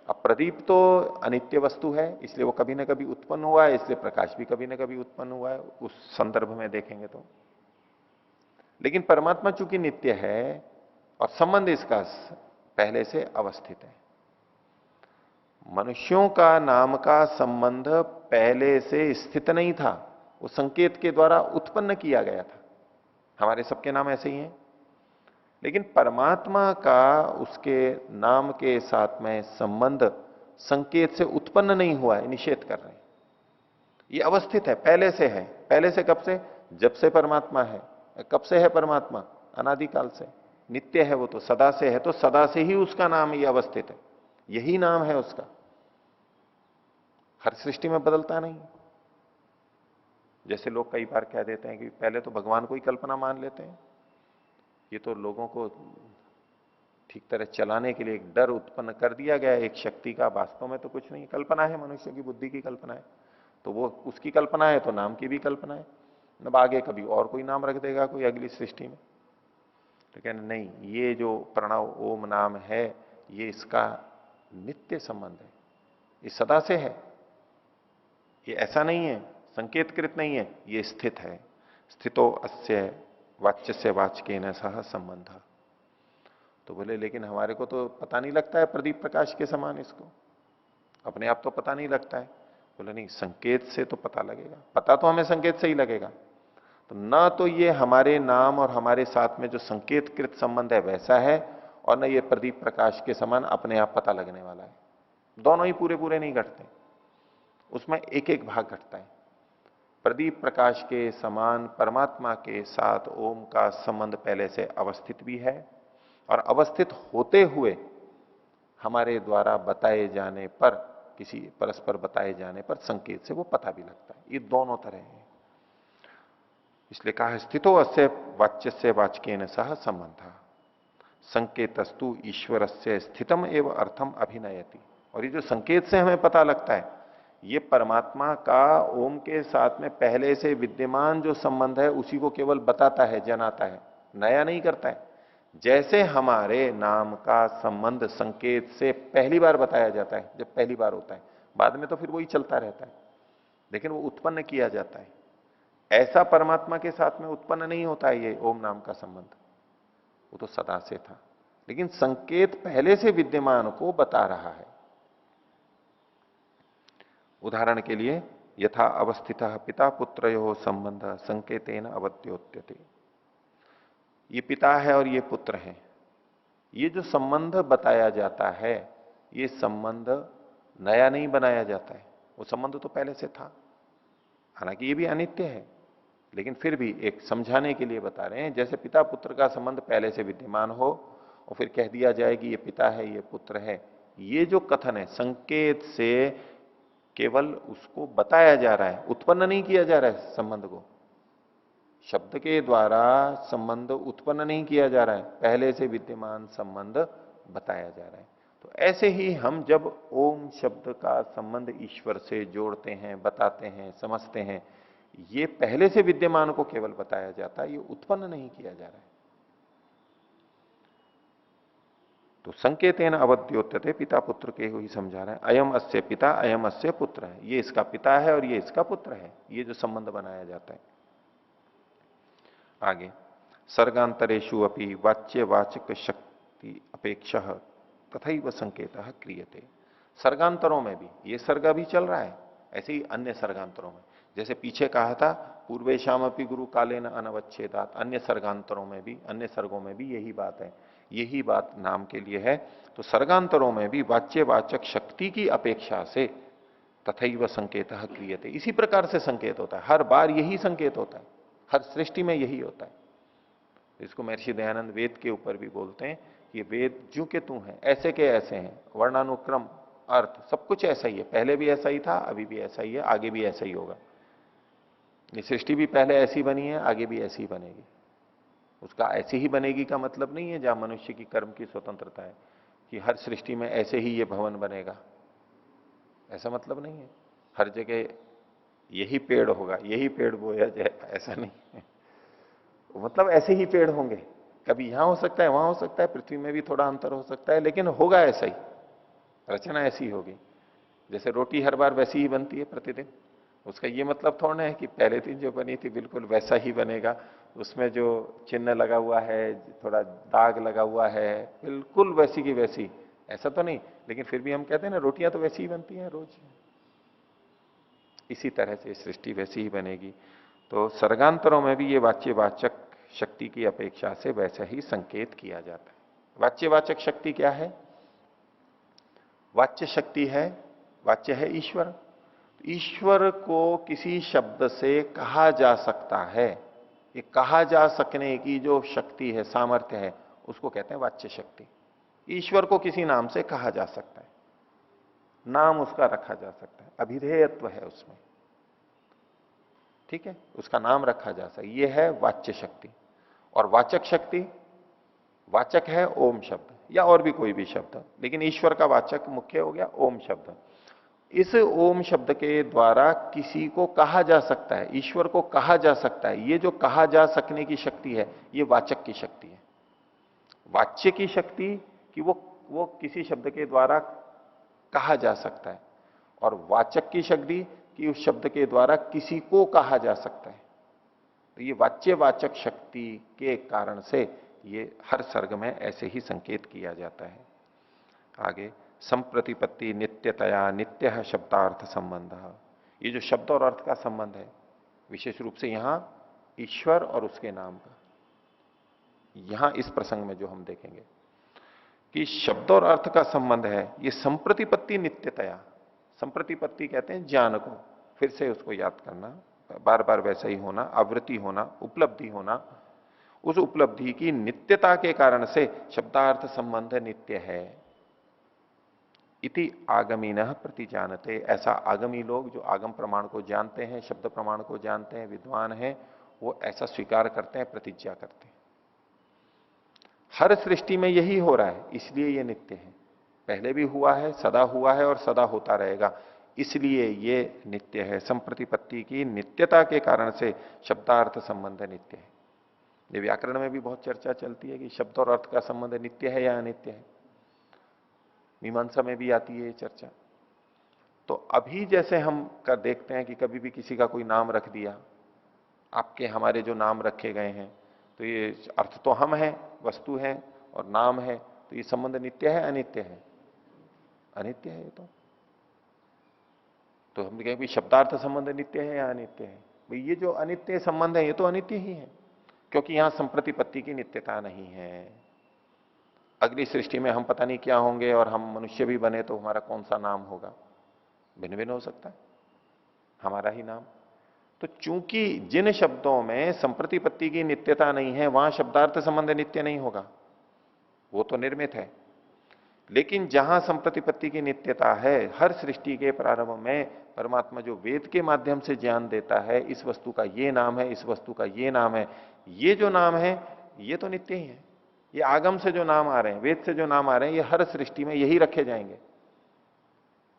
Speaker 1: अब प्रदीप तो अनित्य वस्तु है, इसलिए वो कभी ना कभी उत्पन्न हुआ है, इसलिए प्रकाश भी कभी ना कभी उत्पन्न हुआ है, उस संदर्भ में देखेंगे तो। लेकिन परमात्मा चूंकि नित्य है और संबंध इसका पहले से अवस्थित है। मनुष्यों का नाम का संबंध पहले से स्थित नहीं था, वो संकेत के द्वारा उत्पन्न किया गया था। हमारे सबके नाम ऐसे ही हैं। लेकिन परमात्मा का उसके नाम के साथ में संबंध संकेत से उत्पन्न नहीं हुआ है, निषेध कर रहे हैं। ये अवस्थित है, पहले से है। पहले से कब से? जब से परमात्मा है। कब से है परमात्मा? अनादिकाल से। नित्य है वो तो, सदा से है, तो सदा से ही उसका नाम ये अवस्थित है, यही नाम है उसका। हर सृष्टि में बदलता नहीं। जैसे लोग कई बार कह देते हैं कि पहले तो भगवान को ही कल्पना मान लेते हैं, ये तो लोगों को ठीक तरह चलाने के लिए एक डर उत्पन्न कर दिया गया है एक शक्ति का। वास्तव में तो कुछ नहीं, कल्पना है, मनुष्य की बुद्धि की कल्पना है। तो वो उसकी कल्पना है तो नाम की भी कल्पना है। अब आगे कभी और कोई नाम रख देगा कोई अगली सृष्टि में। तो कहना नहीं, ये जो प्रणव ओम नाम है ये इसका नित्य संबंध है, ये सदा से है, ये ऐसा नहीं है, संकेतकृत नहीं है, ये स्थित है। स्थितो अस्य वाच्य से वाचकेन सह संबंध। तो बोले लेकिन हमारे को तो पता नहीं लगता है प्रदीप प्रकाश के समान, इसको अपने आप तो पता नहीं लगता है। बोले नहीं, संकेत से तो पता लगेगा। पता तो हमें संकेत से ही लगेगा। तो ना तो ये हमारे नाम और हमारे साथ में जो संकेतकृत संबंध है वैसा है, और ना ये प्रदीप प्रकाश के समान अपने आप पता लगने वाला है। दोनों ही पूरे पूरे नहीं घटते, उसमें एक एक भाग घटता है। प्रदीप प्रकाश के समान परमात्मा के साथ ओम का संबंध पहले से अवस्थित भी है, और अवस्थित होते हुए हमारे द्वारा बताए जाने पर, किसी परस्पर बताए जाने पर संकेत से वो पता भी लगता है। ये दोनों तरह है। इसलिए कहा स्थितो अस्य वाच्य से वाचकेन सह संबंध संकेतस्तु ईश्वर से स्थितम एवं अर्थम अभिनयति। और ये जो संकेत से हमें पता लगता है, ये परमात्मा का ओम के साथ में पहले से विद्यमान जो संबंध है उसी को केवल बताता है, जनाता है, नया नहीं करता है। जैसे हमारे नाम का संबंध संकेत से पहली बार बताया जाता है, जब पहली बार होता है, बाद में तो फिर वही चलता रहता है, लेकिन वो उत्पन्न किया जाता है। ऐसा परमात्मा के साथ में उत्पन्न नहीं होता है ये ओम नाम का संबंध, वो तो सदा से था, लेकिन संकेत पहले से विद्यमान को बता रहा है। उदाहरण के लिए यथा अवस्थित पिता पुत्रयो संबंध संकेतेन अवद्योत्यते। ये पिता है और ये पुत्र है, ये जो संबंध बताया जाता है, ये संबंध नया नहीं बनाया जाता है, वो संबंध तो पहले से था। हालांकि ये भी अनित्य है, लेकिन फिर भी एक समझाने के लिए बता रहे हैं। जैसे पिता पुत्र का संबंध पहले से विद्यमान हो और फिर कह दिया जाए कि ये पिता है, ये पुत्र है, ये जो कथन है संकेत से केवल उसको बताया जा रहा है, उत्पन्न नहीं किया जा रहा है संबंध को। शब्द के द्वारा संबंध उत्पन्न नहीं किया जा रहा है, पहले से विद्यमान संबंध बताया जा रहा है। तो ऐसे ही हम जब ओम शब्द का संबंध ईश्वर से जोड़ते हैं, बताते हैं, समझते हैं, ये पहले से विद्यमान को केवल बताया जाता है, ये उत्पन्न नहीं किया जा रहा है। तो संकेतेन अवद्योत्यते, पिता पुत्र के ही समझा रहे हैं। अयम अस्य पिता अयम अस्य पुत्र है, ये इसका पिता है और ये इसका पुत्र है, ये जो संबंध बनाया जाता है। आगे सर्गांतरेषु अपि वाच्यवाचक शक्ति अपेक्षा तथैव संकेत क्रियते। सर्गांतरों में भी, ये सर्ग भी चल रहा है, ऐसे ही अन्य सर्गांतरों में, जैसे पीछे कहा था पूर्वेशाम अपि गुरु कालेन अनवच्छेदात, अन्य सर्गांतरों में भी, अन्य सर्गों में भी यही बात है, यही बात नाम के लिए है। तो सर्गांतरों में भी वाच्यवाचक शक्ति की अपेक्षा से तथैव संकेत क्रियते, इसी प्रकार से संकेत होता है, हर बार यही संकेत होता है, हर सृष्टि में यही होता है। इसको महर्षि दयानंद वेद के ऊपर भी बोलते हैं कि वेद ज्यों के तू हैं, ऐसे के ऐसे हैं, वर्णानुक्रम अर्थ सब कुछ ऐसा ही है, पहले भी ऐसा ही था, अभी भी ऐसा ही है, आगे भी ऐसा ही होगा। ये सृष्टि भी पहले ऐसी बनी है, आगे भी ऐसी ही बनेगी। उसका ऐसी ही बनेगी का मतलब नहीं है जहां मनुष्य की कर्म की स्वतंत्रता है कि हर सृष्टि में ऐसे ही ये भवन बनेगा, ऐसा मतलब नहीं है। हर जगह यही पेड़ होगा, यही पेड़ बोया जाए, ऐसा नहीं है। मतलब ऐसे ही पेड़ होंगे, कभी यहां हो सकता है, वहां हो सकता है, पृथ्वी में भी थोड़ा अंतर हो सकता है, लेकिन होगा ऐसा ही, रचना ऐसी होगी। जैसे रोटी हर बार वैसी ही बनती है प्रतिदिन, उसका ये मतलब थोड़ा है कि पहले दिन जो बनी थी बिल्कुल वैसा ही बनेगा, उसमें जो चिन्ह लगा हुआ है, थोड़ा दाग लगा हुआ है, बिल्कुल वैसी की वैसी, ऐसा तो नहीं। लेकिन फिर भी हम कहते हैं ना, रोटियां तो वैसी ही बनती हैं रोज, इसी तरह से सृष्टि वैसी ही बनेगी। तो सर्गांतरों में भी ये वाच्यवाचक शक्ति की अपेक्षा से वैसा ही संकेत किया जाता है। वाच्यवाचक शक्ति क्या है? वाच्य शक्ति है, वाच्य है ईश्वर। ईश्वर को किसी शब्द से कहा जा सकता है, ये कहा जा सकने की जो शक्ति है, सामर्थ्य है, उसको कहते हैं वाच्य शक्ति। ईश्वर को किसी नाम से कहा जा सकता है, नाम उसका रखा जा सकता है, अभिधेयत्व है उसमें, ठीक है, उसका नाम रखा जा सकता है, ये है वाच्य शक्ति। और वाचक शक्ति, वाचक है ओम शब्द या और भी कोई भी शब्द, लेकिन ईश्वर का वाचक मुख्य हो गया ओम शब्द। इस ओम शब्द के द्वारा किसी को कहा जा सकता है, ईश्वर को कहा जा सकता है। ये जो कहा जा सकने की शक्ति है, ये वाचक की शक्ति है। वाच्य की शक्ति कि वो किसी शब्द के द्वारा कहा जा सकता है, और वाचक की शक्ति कि उस शब्द के द्वारा किसी को कहा जा सकता है। तो ये वाच्यवाचक शक्ति के कारण से ये हर सर्ग में ऐसे ही संकेत किया जाता है। आगे संप्रतिपत्ति नित्यतया नित्य शब्दार्थ संबंध, ये जो शब्द और अर्थ का संबंध है, विशेष रूप से यहां ईश्वर और उसके नाम का। यहां इस प्रसंग में जो हम देखेंगे कि शब्द और अर्थ का संबंध है, ये संप्रतिपत्ति नित्यतया। संप्रतिपत्ति कहते हैं ज्ञान को फिर से उसको याद करना, बार बार वैसा ही होना, आवृत्ति होना, उपलब्धि होना। उस उपलब्धि की नित्यता के कारण से शब्दार्थ संबंध नित्य है। इति आगमीनः प्रतिजानते, ऐसा आगमी लोग जो आगम प्रमाण को जानते हैं, शब्द प्रमाण को जानते हैं, विद्वान हैं, वो ऐसा स्वीकार करते हैं, प्रतिज्ञा करते हैं। हर सृष्टि में यही हो रहा है, इसलिए ये नित्य है। पहले भी हुआ है, सदा हुआ है और सदा होता रहेगा, इसलिए ये नित्य है। संप्रतिपत्ति की नित्यता के कारण से शब्दार्थ संबंध नित्य है। ये व्याकरण में भी बहुत चर्चा चलती है कि शब्द और अर्थ का संबंध नित्य है या अनित्य है। मीमांसा में भी आती है ये चर्चा। तो अभी जैसे हम कर देखते हैं कि कभी भी किसी का कोई नाम रख दिया, आपके हमारे जो नाम रखे गए हैं, तो ये अर्थ तो हम हैं, वस्तु है और नाम है, तो ये संबंध नित्य है अनित्य है? अनित्य है ये तो हम कहें कि शब्दार्थ संबंध नित्य है या अनित्य है? भाई ये जो अनित्य संबंध है ये तो अनित्य ही है, क्योंकि यहां संप्रतिपत्ति की नित्यता नहीं है। अगली सृष्टि में हम पता नहीं क्या होंगे और हम मनुष्य भी बने तो हमारा कौन सा नाम होगा, भिन्न भिन्न हो सकता है, हमारा ही नाम। तो चूंकि जिन शब्दों में संप्रतिपत्ति की नित्यता नहीं है वहां शब्दार्थ संबंध नित्य नहीं होगा, वो तो निर्मित है। लेकिन जहां संप्रतिपत्ति की नित्यता है, हर सृष्टि के प्रारंभ में परमात्मा जो वेद के माध्यम से ज्ञान देता है, इस वस्तु का ये नाम है, इस वस्तु का ये नाम है, ये जो नाम है ये तो नित्य ही है। ये आगम से जो नाम आ रहे हैं, वेद से जो नाम आ रहे हैं, ये हर सृष्टि में यही रखे जाएंगे,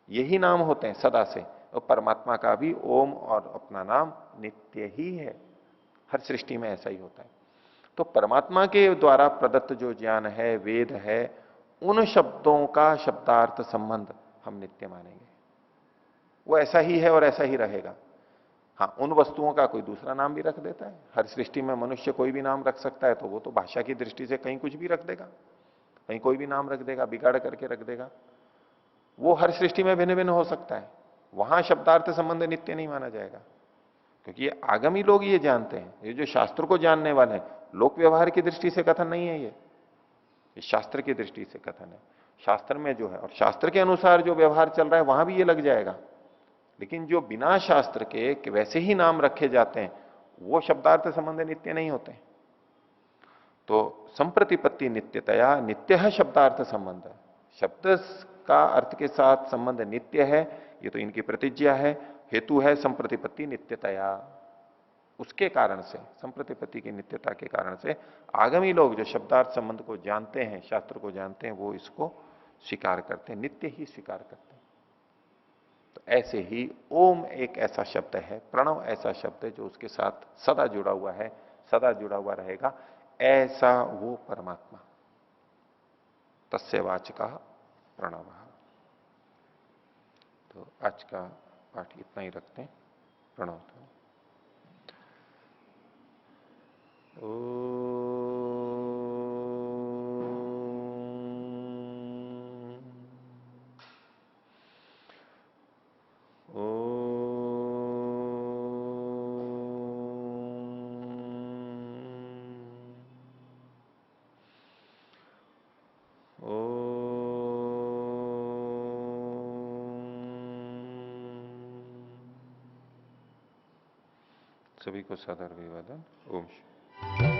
Speaker 1: यही नाम होते हैं सदा से। और परमात्मा का भी ओम और अपना नाम नित्य ही है, हर सृष्टि में ऐसा ही होता है। तो परमात्मा के द्वारा प्रदत्त जो ज्ञान है, वेद है, उन शब्दों का शब्दार्थ संबंध हम नित्य मानेंगे, वो ऐसा ही है और ऐसा ही रहेगा। हाँ, उन वस्तुओं का कोई दूसरा नाम भी रख देता है। हर सृष्टि में मनुष्य कोई भी नाम रख सकता है, तो वो तो भाषा की दृष्टि से कहीं कुछ भी रख देगा, कहीं कोई भी नाम रख देगा, बिगाड़ करके रख देगा। वो हर सृष्टि में भिन्न भिन्न हो सकता है, वहां शब्दार्थ संबंध नित्य नहीं माना जाएगा, क्योंकि ये आगमी लोग ये जानते हैं। ये जो शास्त्र को जानने वाले हैं, लोक व्यवहार की दृष्टि से कथन नहीं है ये शास्त्र की दृष्टि से कथन है। शास्त्र में जो है और शास्त्र के अनुसार जो व्यवहार चल रहा है वहां भी ये लग जाएगा। लेकिन जो बिना शास्त्र के वैसे ही नाम रखे जाते हैं, वो शब्दार्थ संबंध नित्य नहीं होते। तो संप्रतिपत्ति नित्यतया, नित्य है शब्दार्थ संबंध, शब्द का अर्थ के साथ संबंध नित्य है, ये तो इनकी प्रतिज्ञा है। हेतु है संप्रतिपत्ति नित्यतया, उसके कारण से, संप्रतिपत्ति की नित्यता के कारण से आगमी लोग जो शब्दार्थ संबंध को जानते हैं, शास्त्र को जानते हैं, वो इसको स्वीकार करते हैं, नित्य ही स्वीकार करते हैं। तो ऐसे ही ओम एक ऐसा शब्द है, प्रणव ऐसा शब्द है जो उसके साथ सदा जुड़ा हुआ है, सदा जुड़ा हुआ रहेगा, ऐसा वो परमात्मा। तस्य वाचका प्रणव। तो आज का पाठ इतना ही रखते हैं। प्रणव। सभी को सादर अभिवादन। ओम।